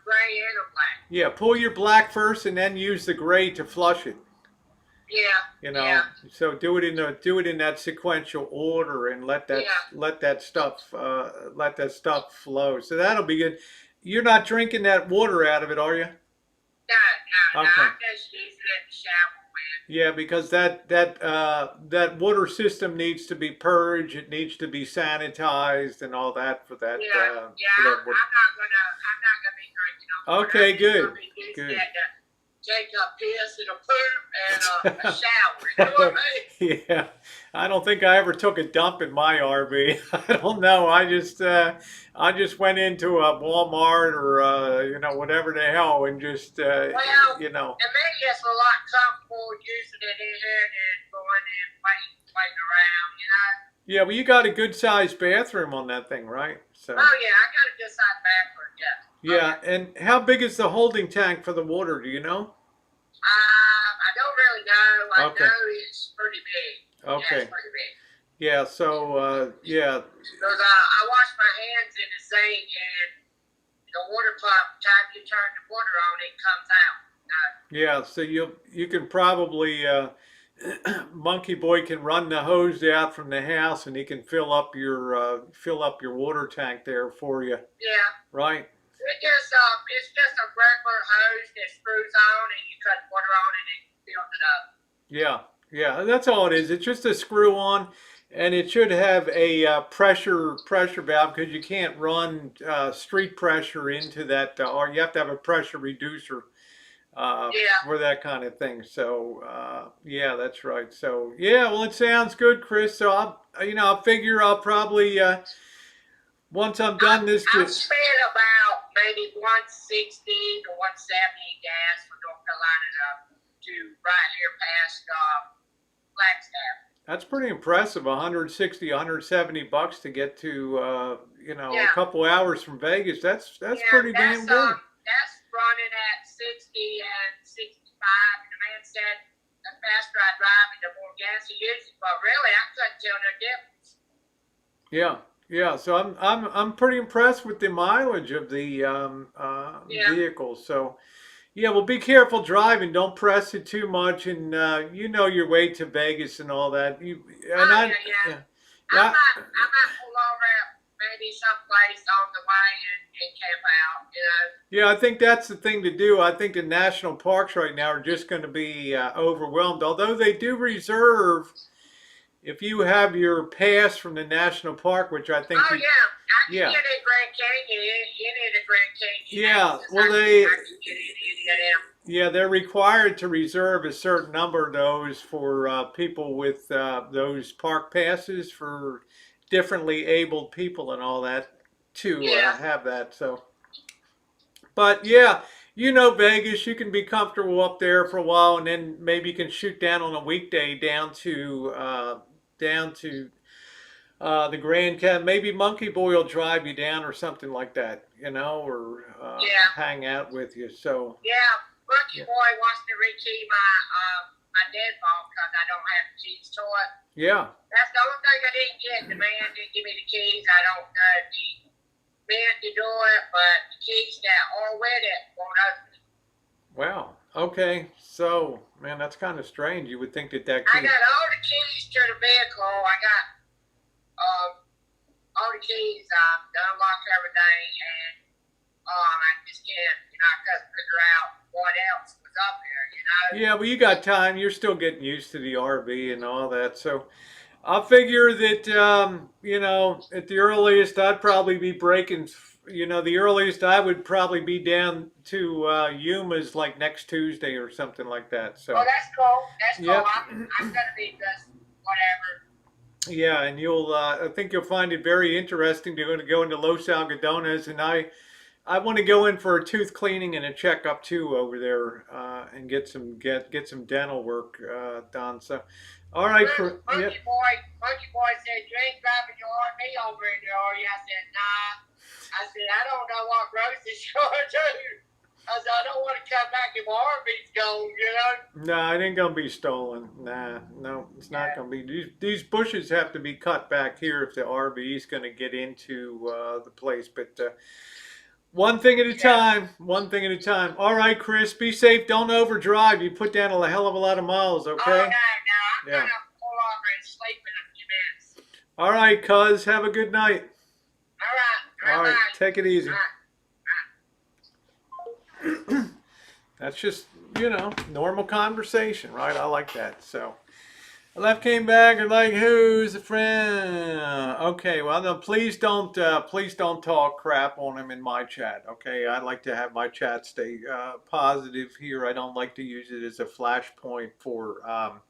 [SPEAKER 3] gray and a black.
[SPEAKER 1] Yeah, pull your black first and then use the gray to flush it.
[SPEAKER 3] Yeah,
[SPEAKER 1] You
[SPEAKER 3] yeah,
[SPEAKER 1] know, so do it in that sequential order and
[SPEAKER 3] yeah.
[SPEAKER 1] let that stuff flow. So that'll be good. You're not drinking that water out of it, are you?
[SPEAKER 3] No, no, no.
[SPEAKER 1] Okay.
[SPEAKER 3] I'm just using it in the shower with.
[SPEAKER 1] Yeah, because that water system needs to be purged. It needs to be sanitized and all that
[SPEAKER 3] Yeah, yeah.
[SPEAKER 1] for that water.
[SPEAKER 3] I'm not gonna be drinking no water.
[SPEAKER 1] Okay,
[SPEAKER 3] I'm just
[SPEAKER 1] good,
[SPEAKER 3] gonna be using
[SPEAKER 1] good.
[SPEAKER 3] it to take a piss and a poop and a shower. You know what I mean?
[SPEAKER 1] Yeah, I don't think I ever took a dump in my RV. I don't know. I just went into a Walmart or whatever the hell and just
[SPEAKER 3] Well,
[SPEAKER 1] you know.
[SPEAKER 3] and me, it's a lot comfortable using it in here than going and waiting around. You know?
[SPEAKER 1] Yeah, well, you got a good sized bathroom on that thing, right? So
[SPEAKER 3] Oh yeah, I got a good sized bathroom. Yeah. Oh
[SPEAKER 1] yeah,
[SPEAKER 3] yeah.
[SPEAKER 1] and how big is the holding tank for the water? Do you know?
[SPEAKER 3] I don't really know. I
[SPEAKER 1] Okay,
[SPEAKER 3] know it's pretty big. Yeah, it's
[SPEAKER 1] okay,
[SPEAKER 3] pretty big.
[SPEAKER 1] yeah. So yeah,
[SPEAKER 3] Because I wash my hands in the sink and the water pump, time you turn the water on, it comes out.
[SPEAKER 1] yeah. So you can probably Monkey Boy can run the hose out from the house, and he can fill up your water tank there for you,
[SPEAKER 3] Yeah.
[SPEAKER 1] right?
[SPEAKER 3] It's just a regular hose that screws on and you cut water on it and it fills it up.
[SPEAKER 1] Yeah, yeah. That's all it is. It's just a screw on, and it should have a pressure valve because you can't run street pressure into that, or you have to have a pressure reducer
[SPEAKER 3] Yeah.
[SPEAKER 1] for that kind of thing. So yeah, that's right. So yeah, well, it sounds good, Chris. So I figure I'll probably once I'm done this,
[SPEAKER 3] I've spent about maybe 160 to 170 in gas from North Carolina to right here past Flagstaff.
[SPEAKER 1] that's pretty impressive. 160, 170 bucks to get to a
[SPEAKER 3] Yeah.
[SPEAKER 1] couple hours from Vegas. That's
[SPEAKER 3] Yeah,
[SPEAKER 1] pretty damn good.
[SPEAKER 3] that's running at 60 and 65. And the man said the faster I drive it, the more gas he uses. But really, I couldn't tell no difference.
[SPEAKER 1] Yeah, yeah. So I'm pretty impressed with the mileage of the
[SPEAKER 3] Yeah.
[SPEAKER 1] vehicle. So yeah, well, be careful driving. Don't press it too much, and you know your way to Vegas and all that. And
[SPEAKER 3] Oh, yeah, yeah.
[SPEAKER 1] yeah,
[SPEAKER 3] I
[SPEAKER 1] yeah,
[SPEAKER 3] might pull over at maybe someplace on the way and camp out, you know.
[SPEAKER 1] yeah. I think that's the thing to do. I think the national parks right now are just going to be overwhelmed. Although they do reserve, if you have your pass from the national park, which I think
[SPEAKER 3] Oh,
[SPEAKER 1] you,
[SPEAKER 3] yeah. I can
[SPEAKER 1] yeah,
[SPEAKER 3] get in Grand Canyon, any of the Grand Canyon.
[SPEAKER 1] yeah.
[SPEAKER 3] access.
[SPEAKER 1] Well,
[SPEAKER 3] I can get in any of them.
[SPEAKER 1] yeah, they're required to reserve a certain number of those for people with those park passes for differently abled people and all that to
[SPEAKER 3] Yeah.
[SPEAKER 1] have that. So, but yeah, you know Vegas, you can be comfortable up there for a while, and then maybe you can shoot down on a weekday down to the Grand Canyon. Maybe Monkey Boy will drive you down or something like that, or
[SPEAKER 3] Yeah.
[SPEAKER 1] hang out with you. So.
[SPEAKER 3] Yeah. Monkey
[SPEAKER 1] Yeah.
[SPEAKER 3] Boy wants to rekey my deadbolt because I don't have the keys to it.
[SPEAKER 1] Yeah.
[SPEAKER 3] That's the only thing I didn't get. The man didn't give me the keys. I don't know if he meant to do it, but the keys that are with it won't open it.
[SPEAKER 1] Wow. Okay. So, man, that's kind of strange. You would think that
[SPEAKER 3] I
[SPEAKER 1] key.
[SPEAKER 3] got all the keys to the vehicle. I got all the keys to unlock everything, and I just can't, I couldn't figure out what else was up there.
[SPEAKER 1] Yeah, well, you got time. You're still getting used to the RV and all that. So, I figure that at the earliest, I'd probably be breaking. The earliest I would probably be down to Yuma's like next Tuesday or something like that. So.
[SPEAKER 3] Oh, that's cool. That's cool.
[SPEAKER 1] Yep.
[SPEAKER 3] I'm gonna be just whatever.
[SPEAKER 1] Yeah, and I think you'll find it very interesting to go into Los Algodones, and I want to go in for a tooth cleaning and a checkup too over there, and get some dental work done. So, all right,
[SPEAKER 3] Monkey Boy said, "You ain't driving your RV over in there, are you?" I said, "Nah." I said, "I don't know what Rose is going to do." I said, "I don't want to come back if my RV's gone,
[SPEAKER 1] No, it ain't gonna be stolen. Nah, no, it's not gonna be. These bushes have to be cut back here if the RV is gonna get into the place. But One thing at a
[SPEAKER 3] Yeah.
[SPEAKER 1] time. One thing at a time. All right, Chris. Be safe. Don't overdrive. You put down a hell of a lot of miles.
[SPEAKER 3] Oh, no,
[SPEAKER 1] Okay.
[SPEAKER 3] no. I'm
[SPEAKER 1] Yeah.
[SPEAKER 3] gonna pull over and sleep in a few minutes.
[SPEAKER 1] All right, cuz. Have a good night.
[SPEAKER 3] All right.
[SPEAKER 1] All
[SPEAKER 3] Bye
[SPEAKER 1] right.
[SPEAKER 3] bye.
[SPEAKER 1] Take it easy.
[SPEAKER 3] All right.
[SPEAKER 1] That's just, normal conversation, right? I like that. So I left, came back, and like, who's a friend? Okay, well, no, please don't talk crap on him in my chat. Okay, I like to have my chat stay positive here. I don't like to use it as a flashpoint for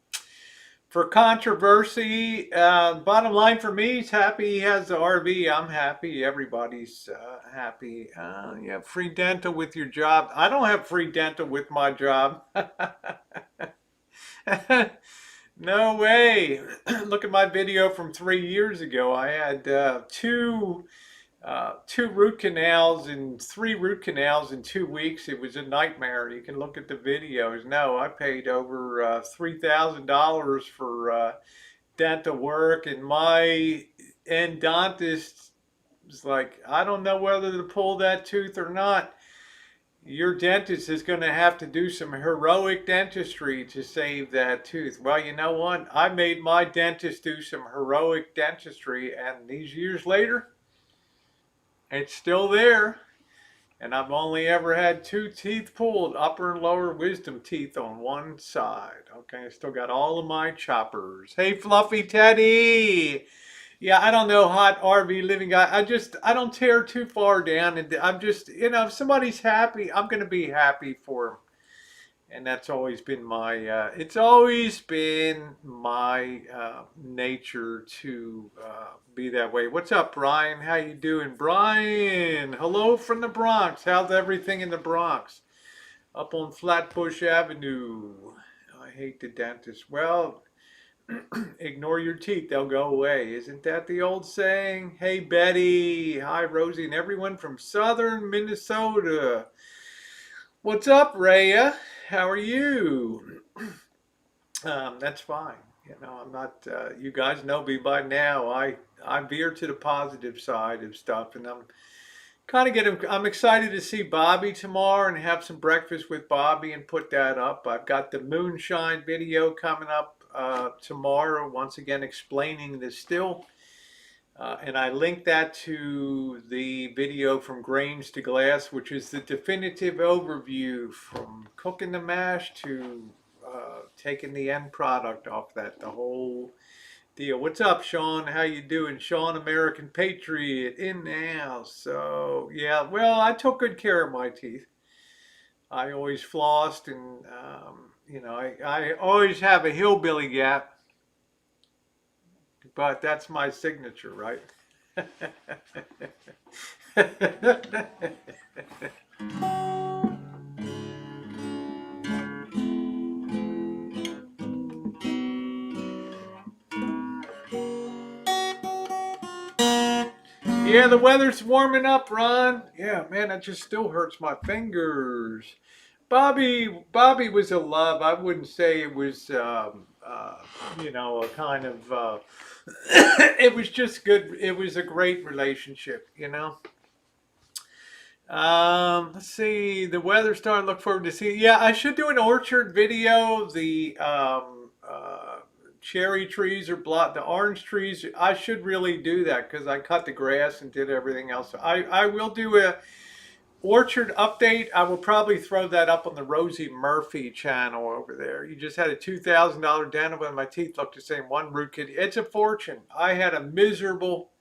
[SPEAKER 1] controversy. Bottom line for me, he's happy he has the RV. I'm happy. Everybody's happy. Yeah, free dental with your job. I don't have free dental with my job. No way. Look at my video from 3 years ago. I had two root canals and three root canals in 2 weeks. It was a nightmare. You can look at the videos. No, I paid over $3,000 for dental work, and my endodontist was like, I don't know whether to pull that tooth or not. Your dentist is going to have to do some heroic dentistry to save that tooth. Well, you know what? I made my dentist do some heroic dentistry, and these years later, it's still there. And I've only ever had two teeth pulled, upper and lower wisdom teeth on one side. Okay, I still got all of my choppers. Hey, Fluffy Teddy. Yeah, I don't know, hot RV living guy. I don't tear too far down. And I'm just, if somebody's happy, I'm going to be happy for them. And that's always been it's always been my nature to be that way. What's up, Brian? How you doing? Brian, hello from the Bronx. How's everything in the Bronx? Up on Flatbush Avenue. I hate the dentist. Well, ignore your teeth, they'll go away. Isn't that the old saying? Hey, Betty. Hi, Rosie, and everyone from southern Minnesota. What's up, Raya? How are you? That's fine. I'm not. You guys know me by now. I veer to the positive side of stuff, and I'm kind of getting. I'm excited to see Bobby tomorrow and have some breakfast with Bobby and put that up. I've got the moonshine video coming up tomorrow. Once again, explaining the still. And I linked that to the video from Grains to Glass, which is the definitive overview from cooking the mash to taking the end product off that, the whole deal. What's up, Sean? How you doing? Sean, American Patriot, in the house. So, yeah, well, I took good care of my teeth. I always flossed and, I always have a hillbilly gap, but that's my signature, right? Yeah, the weather's warming up, Ron. Yeah, man, it just still hurts my fingers. Bobby was a love. I wouldn't say it was, a kind of. It was just good. It was a great relationship. Let's see. The weather starting. Look forward to see. Yeah, I should do an orchard video. The cherry trees are blocked. The orange trees. I should really do that because I cut the grass and did everything else. I will do a orchard update. I will probably throw that up on the Rosie Murphy channel over there. You just had a $2,000 dental and my teeth look the same. One root kid. It's a fortune. I had a miserable.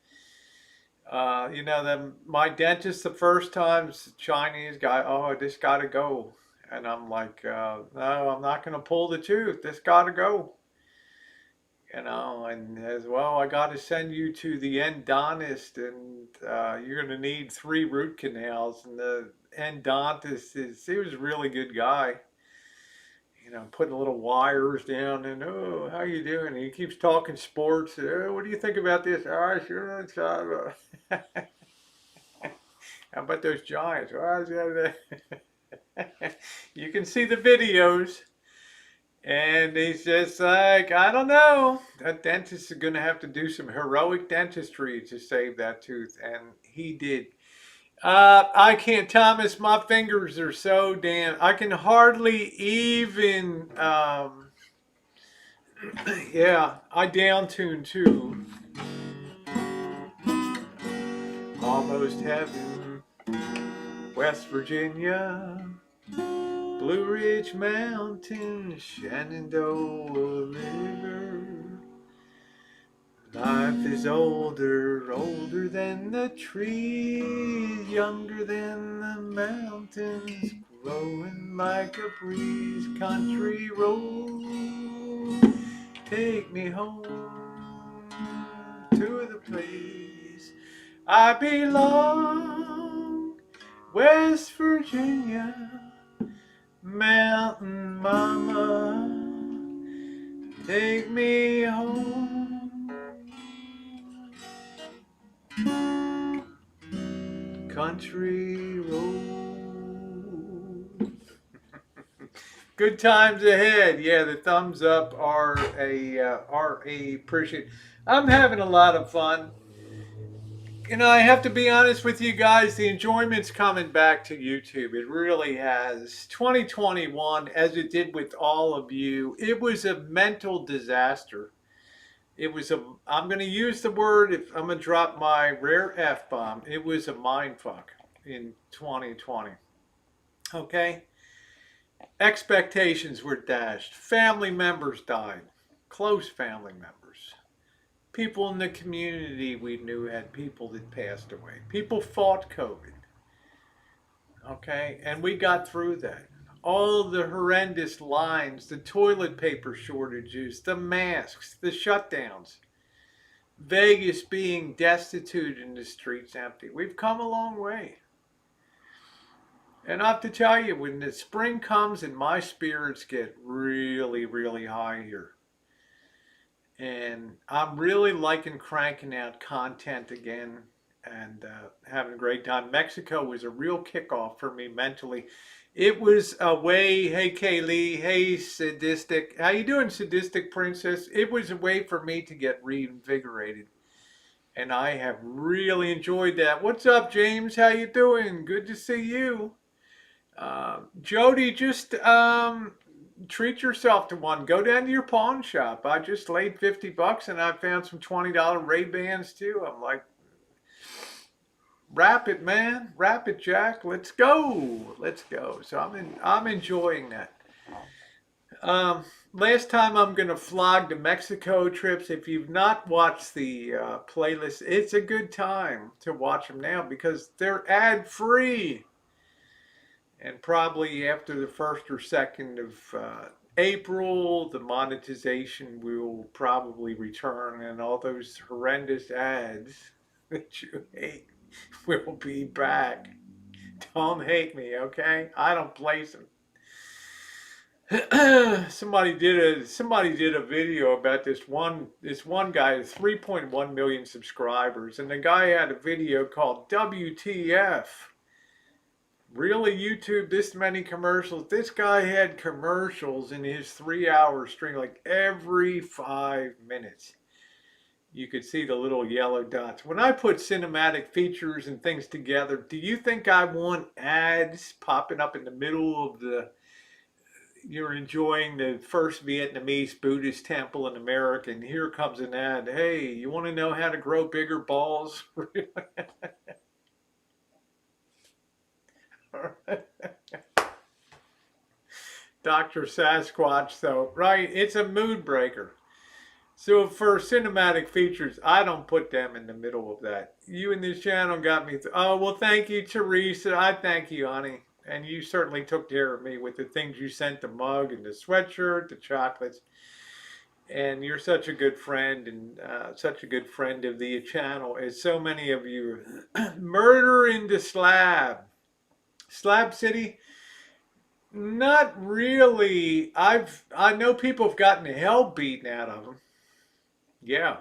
[SPEAKER 1] My dentist the first time, Chinese guy, oh, this got to go. And I'm like, no, I'm not going to pull the tooth. This got to go. And as well, I got to send you to the endodontist, and you're going to need 3 root canals. And the endodontist he was a really good guy. Putting little wires down and, oh, how you doing? And he keeps talking sports. Oh, what do you think about this? Oh, sure. How about those Giants? Oh, you can see the videos. And he's just like, I don't know. That dentist is going to have to do some heroic dentistry to save that tooth. And he did. I can't, Thomas. My fingers are so damn. I can hardly even. Yeah, I down tune too. Almost heaven, West Virginia, Blue Ridge Mountain, Shenandoah River. Life is older, older than the trees, younger than the mountains, growing like a breeze. Country road, take me home to the place I belong. West Virginia, mountain mama, take me home. Country road. Good times ahead. Yeah, the thumbs up are a appreciate. I'm having a lot of fun. You know, I have to be honest with you guys. The enjoyment's coming back to YouTube. It really has. 2021, as it did with all of you, it was a mental disaster. It was a. I'm going to use the word. If I'm going to drop my rare F bomb, it was a mind fuck in 2020. Okay, expectations were dashed. Family members died. Close family members. People in the community we knew had people that passed away. People fought COVID. Okay, and we got through that. All the horrendous lines, the toilet paper shortages, the masks, the shutdowns. Vegas being destitute and the streets empty. We've come a long way. And I have to tell you, when the spring comes and my spirits get really, really high here, and I'm really liking cranking out content again and having a great time. Mexico was a real kickoff for me mentally. It was a way, hey Kaylee, hey sadistic, how you doing sadistic princess? It was a way for me to get reinvigorated. And I have really enjoyed that. What's up, James? How you doing? Good to see you. Jody, just treat yourself to one. Go down to your pawn shop. I just laid $50 and I found some $20 Ray-Bans too. I'm like, wrap it, man. Wrap it, Jack. Let's go. Let's go. So I'm enjoying that. Last time I'm going to flog the Mexico trips. If you've not watched the playlist, it's a good time to watch them now because they're ad free. And probably after the first or second of April, the monetization will probably return, and all those horrendous ads that you hate will be back. Don't hate me, okay? I don't place them. somebody did a video about this one guy with 3.1 million subscribers, and the guy had a video called WTF. Really, YouTube, this many commercials? This guy had commercials in his 3-hour string, like every 5 minutes. You could see the little yellow dots. When I put cinematic features and things together, do you think I want ads popping up in the middle of the, you're enjoying the first Vietnamese Buddhist temple in America, and here comes an ad. Hey, you want to know how to grow bigger balls? Dr. Sasquatch, though, right? It's a mood breaker. So for cinematic features, I don't put them in the middle of that. You and this channel got me. Oh, well, thank you, Teresa. I thank you, honey. And you certainly took care of me with the things you sent, the mug and the sweatshirt, the chocolates. And you're such a good friend and such a good friend of the channel, as so many of you. Murder in the Slab. Slab City? Not really. I know people have gotten the hell beaten out of them. Yeah.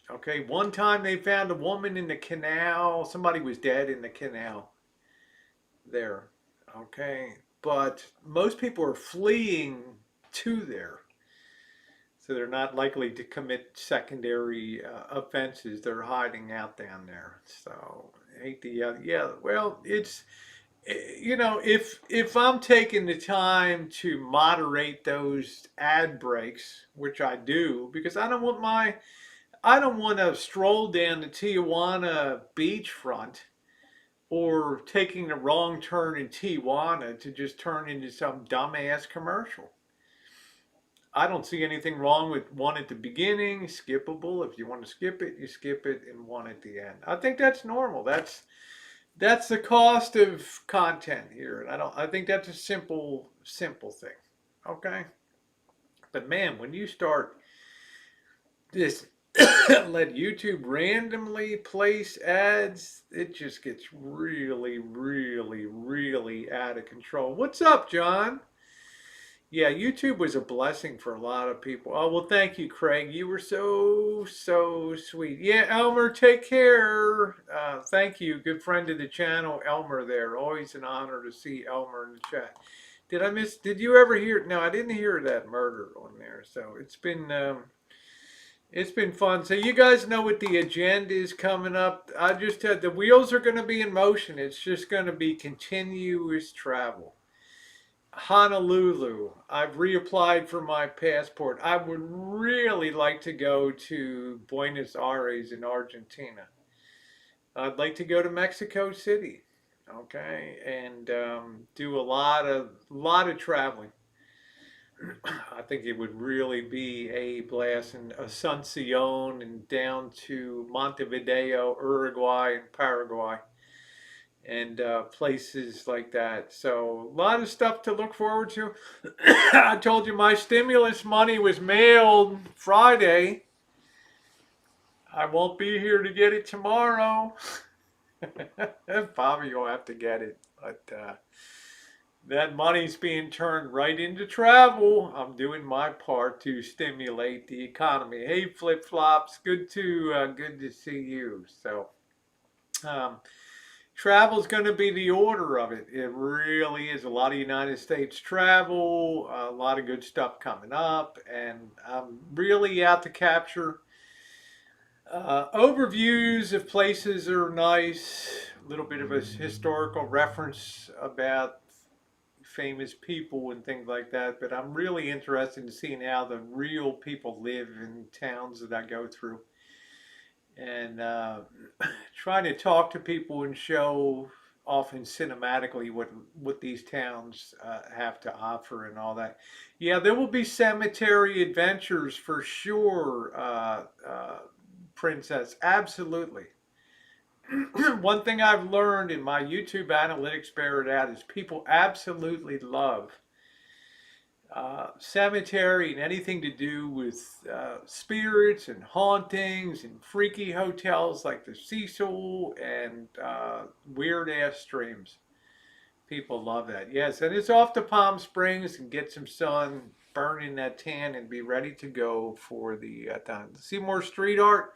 [SPEAKER 1] Okay. One time they found a woman in the canal. Somebody was dead in the canal there. Okay. But most people are fleeing to there. So they're not likely to commit secondary offenses. They're hiding out down there. So I hate the yeah. Well, it's if I'm taking the time to moderate those ad breaks, which I do, because I don't want to stroll down the Tijuana beachfront or taking the wrong turn in Tijuana to just turn into some dumbass commercial. I don't see anything wrong with one at the beginning, skippable. If you want to skip it, you skip it, and one at the end. I think that's normal. That's the cost of content here. And I think that's a simple thing. Okay? But man, when you start this let YouTube randomly place ads, it just gets really, really, really out of control. What's up, John? Yeah, YouTube was a blessing for a lot of people. Oh, well, thank you, Craig. You were so sweet. Yeah, Elmer, take care. Thank you. Good friend of the channel, Elmer there. Always an honor to see Elmer in the chat. Did you ever hear? No, I didn't hear that murder on there. So it's been fun. So you guys know what the agenda is coming up. I just had the wheels are going to be in motion. It's just going to be continuous travel. Honolulu. I've reapplied for my passport. I would really like to go to Buenos Aires in Argentina. I'd like to go to Mexico City, okay, and do a lot of traveling. I think it would really be a blast. And Asuncion and down to Montevideo, Uruguay, and Paraguay and places like that. So a lot of stuff to look forward to. I told you my stimulus money was mailed Friday. I won't be here to get it tomorrow. Bobby will have to get it, but that money's being turned right into travel. I'm doing my part to stimulate the economy. Hey, flip flops, good to see you. So. Travel's going to be the order of it. It really is a lot of United States travel, a lot of good stuff coming up, and I'm really out to capture overviews of places that are nice, a little bit of a historical reference about famous people and things like that. But I'm really interested in seeing how the real people live in towns that I go through and trying to talk to people and show often cinematically what these towns have to offer and all that. Yeah, there will be cemetery adventures for sure, Princess. Absolutely. One thing I've learned in my YouTube analytics bear it out is people absolutely love cemetery and anything to do with spirits and hauntings and freaky hotels like the Cecil and weird ass streams. People love that. Yes, and it's off to Palm Springs and get some sun, burn in that tan, and be ready to go for the time. See more street art.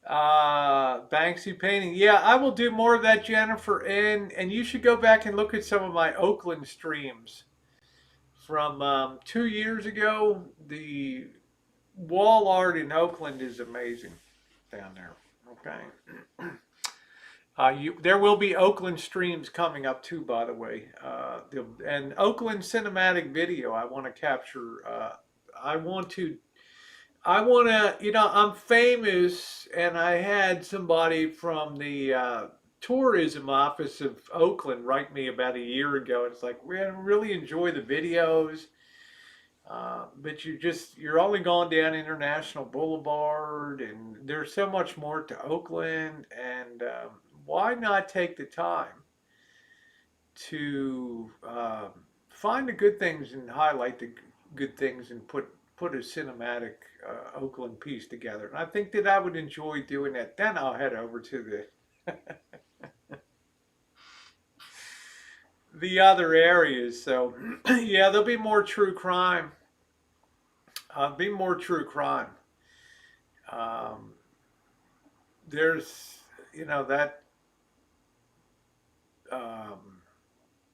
[SPEAKER 1] Banksy painting. Yeah, I will do more of that, Jennifer. And you should go back and look at some of my Oakland streams from 2 years ago. The wall art in Oakland is amazing down there. Okay. There will be Oakland streams coming up too, by the way. And Oakland cinematic video. I want to capture. I want to. I'm famous, and I had somebody from the tourism office of Oakland write me about a year ago. It's like, we really enjoy the videos. But you're only going down International Boulevard, and there's so much more to Oakland, and why not take the time to find the good things and highlight the good things and put a cinematic Oakland piece together. And I think that I would enjoy doing that. Then I'll head over to the other areas. So yeah, there'll be more true crime. Be more true crime. There's, that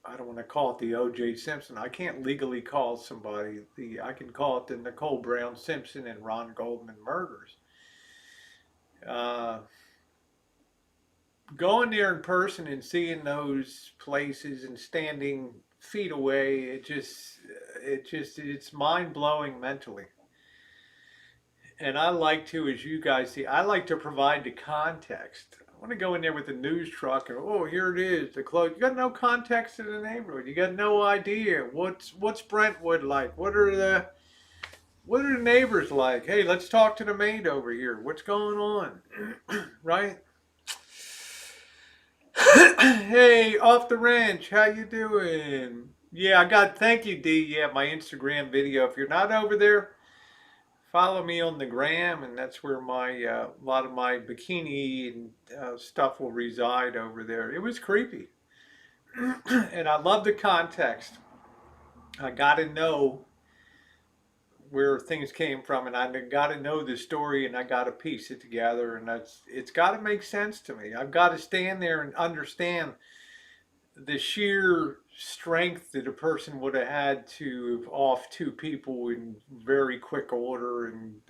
[SPEAKER 1] I don't want to call it the O.J. Simpson. I can't legally call somebody I can call it the Nicole Brown Simpson and Ron Goldman murders. Uh, Going there in person and seeing those places and standing feet away, it's mind blowing mentally. And I like to, as you guys see, I like to provide the context. I want to go in there with the news truck and oh, here it is, the clothes. You got no context in the neighborhood. You got no idea what's Brentwood like. What are the neighbors like? Hey, let's talk to the maid over here. What's going on, right? Hey, off the ranch, how you doing? Yeah, thank you, D. Yeah, my Instagram video. If you're not over there, follow me on the gram, and that's where my a lot of my bikini and stuff will reside over there. It was creepy, and I love the context. I got to know where things came from, and I got to know the story, and I got to piece it together, and it's got to make sense to me. I've got to stand there and understand the sheer strength that a person would have had to off two people in very quick order, and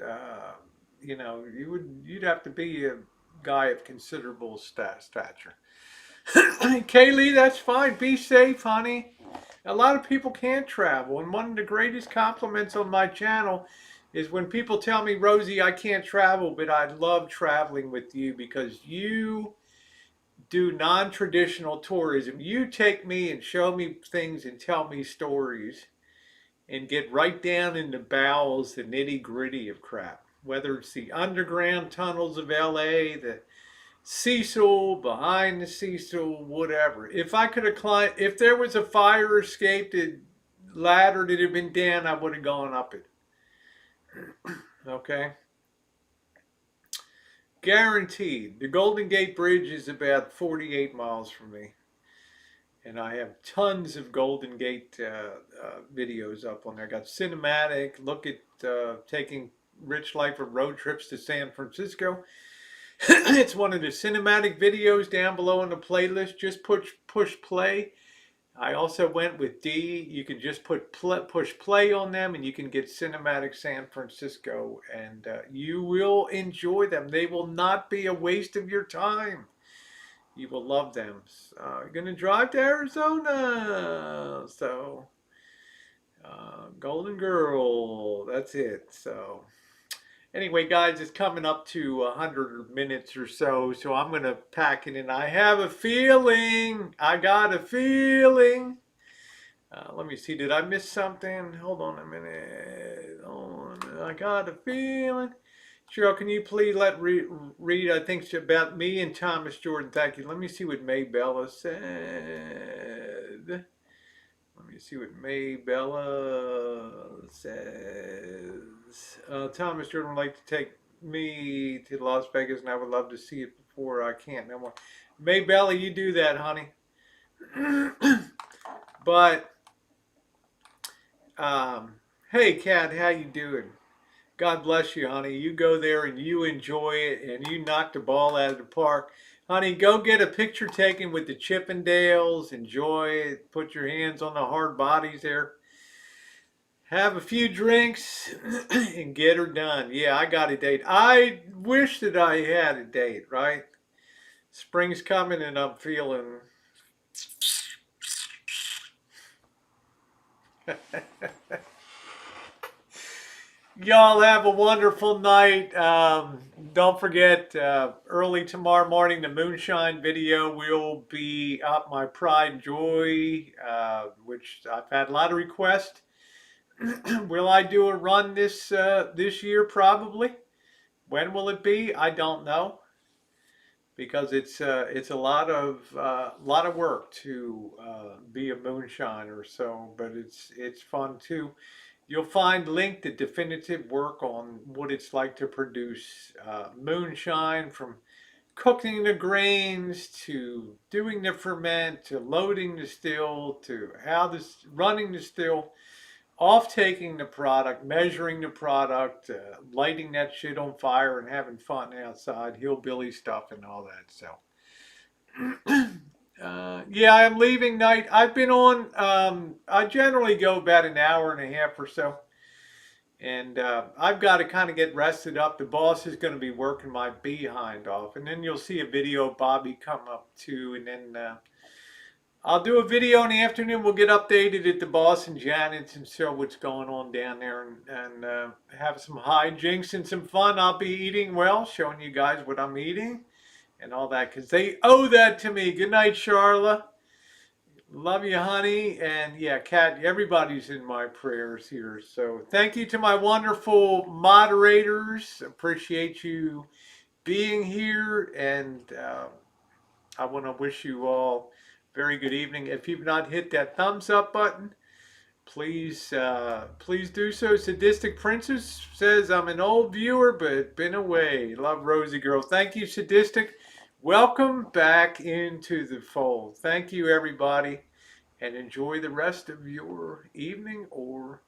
[SPEAKER 1] you'd have to be a guy of considerable stature. Kaylee, that's fine. Be safe, honey. A lot of people can't travel, and one of the greatest compliments on my channel is when people tell me, Rosie, I can't travel, but I love traveling with you because you do non-traditional tourism. You take me and show me things and tell me stories and get right down in the bowels, the nitty-gritty of crap. Whether it's the underground tunnels of LA, the Cecil, behind the Cecil, whatever. If I could have climbed, if there was a fire escape ladder that had been down, I would have gone up it. Okay? Guaranteed. The Golden Gate Bridge is about 48 miles from me. And I have tons of Golden Gate videos up on there. I got cinematic, look at taking Rich Life of road trips to San Francisco. It's one of the cinematic videos down below in the playlist. Just push play. I also went with D. You can just push play on them and you can get cinematic San Francisco, and you will enjoy them. They will not be a waste of your time. You will love them. You're going to drive to Arizona. So, Golden Girl, that's it. So, anyway, guys, it's coming up to 100 minutes or so. So I'm going to pack it in. I have a feeling. I got a feeling. Let me see. Did I miss something? Hold on a minute. I got a feeling. Cheryl, can you please read, I think it's about me and Thomas Jordan. Thank you. Let me see what Maybella said. Let me see what Maybella says. Thomas Jordan would like to take me to Las Vegas, and I would love to see it before I can't no more. Maybella, you do that, honey. But, hey, Kat, how you doing? God bless you, honey. You go there and you enjoy it and you knock the ball out of the park. Honey, go get a picture taken with the Chippendales. Enjoy it. Put your hands on the hard bodies there. Have a few drinks and get her done. Yeah, I got a date. I wish that I had a date, right? Spring's coming and I'm feeling... Y'all have a wonderful night. Don't forget, early tomorrow morning, the moonshine video will be up. My pride and joy, which I've had a lot of requests. Will I do a run this year? Probably. When will it be? I don't know, because it's a lot of work to be a moonshiner. So, but it's fun too. You'll find linked the definitive work on what it's like to produce moonshine, from cooking the grains to doing the ferment to loading the still to running the still, off taking the product, measuring the product, lighting that shit on fire and having fun outside, hillbilly stuff and all that. So Yeah, I'm leaving night. I've been on. I generally go about an hour and a half or so, and I've got to kind of get rested up. The boss is going to be working my behind off, and then you'll see a video of Bobby come up too, and then I'll do a video in the afternoon. We'll get updated at the boss and Janet's and show what's going on down there, and have some hijinks and some fun. I'll be eating well, showing you guys what I'm eating and all that, because they owe that to me. Good night, Charla. Love you, honey. And yeah, Kat, everybody's in my prayers here. So thank you to my wonderful moderators. Appreciate you being here. And I want to wish you all very good evening. If you've not hit that thumbs up button, please do so. Sadistic Princess says, I'm an old viewer, but been away. Love Rosie Girl. Thank you, Sadistic. Welcome back into the fold. Thank you, everybody, and enjoy the rest of your evening or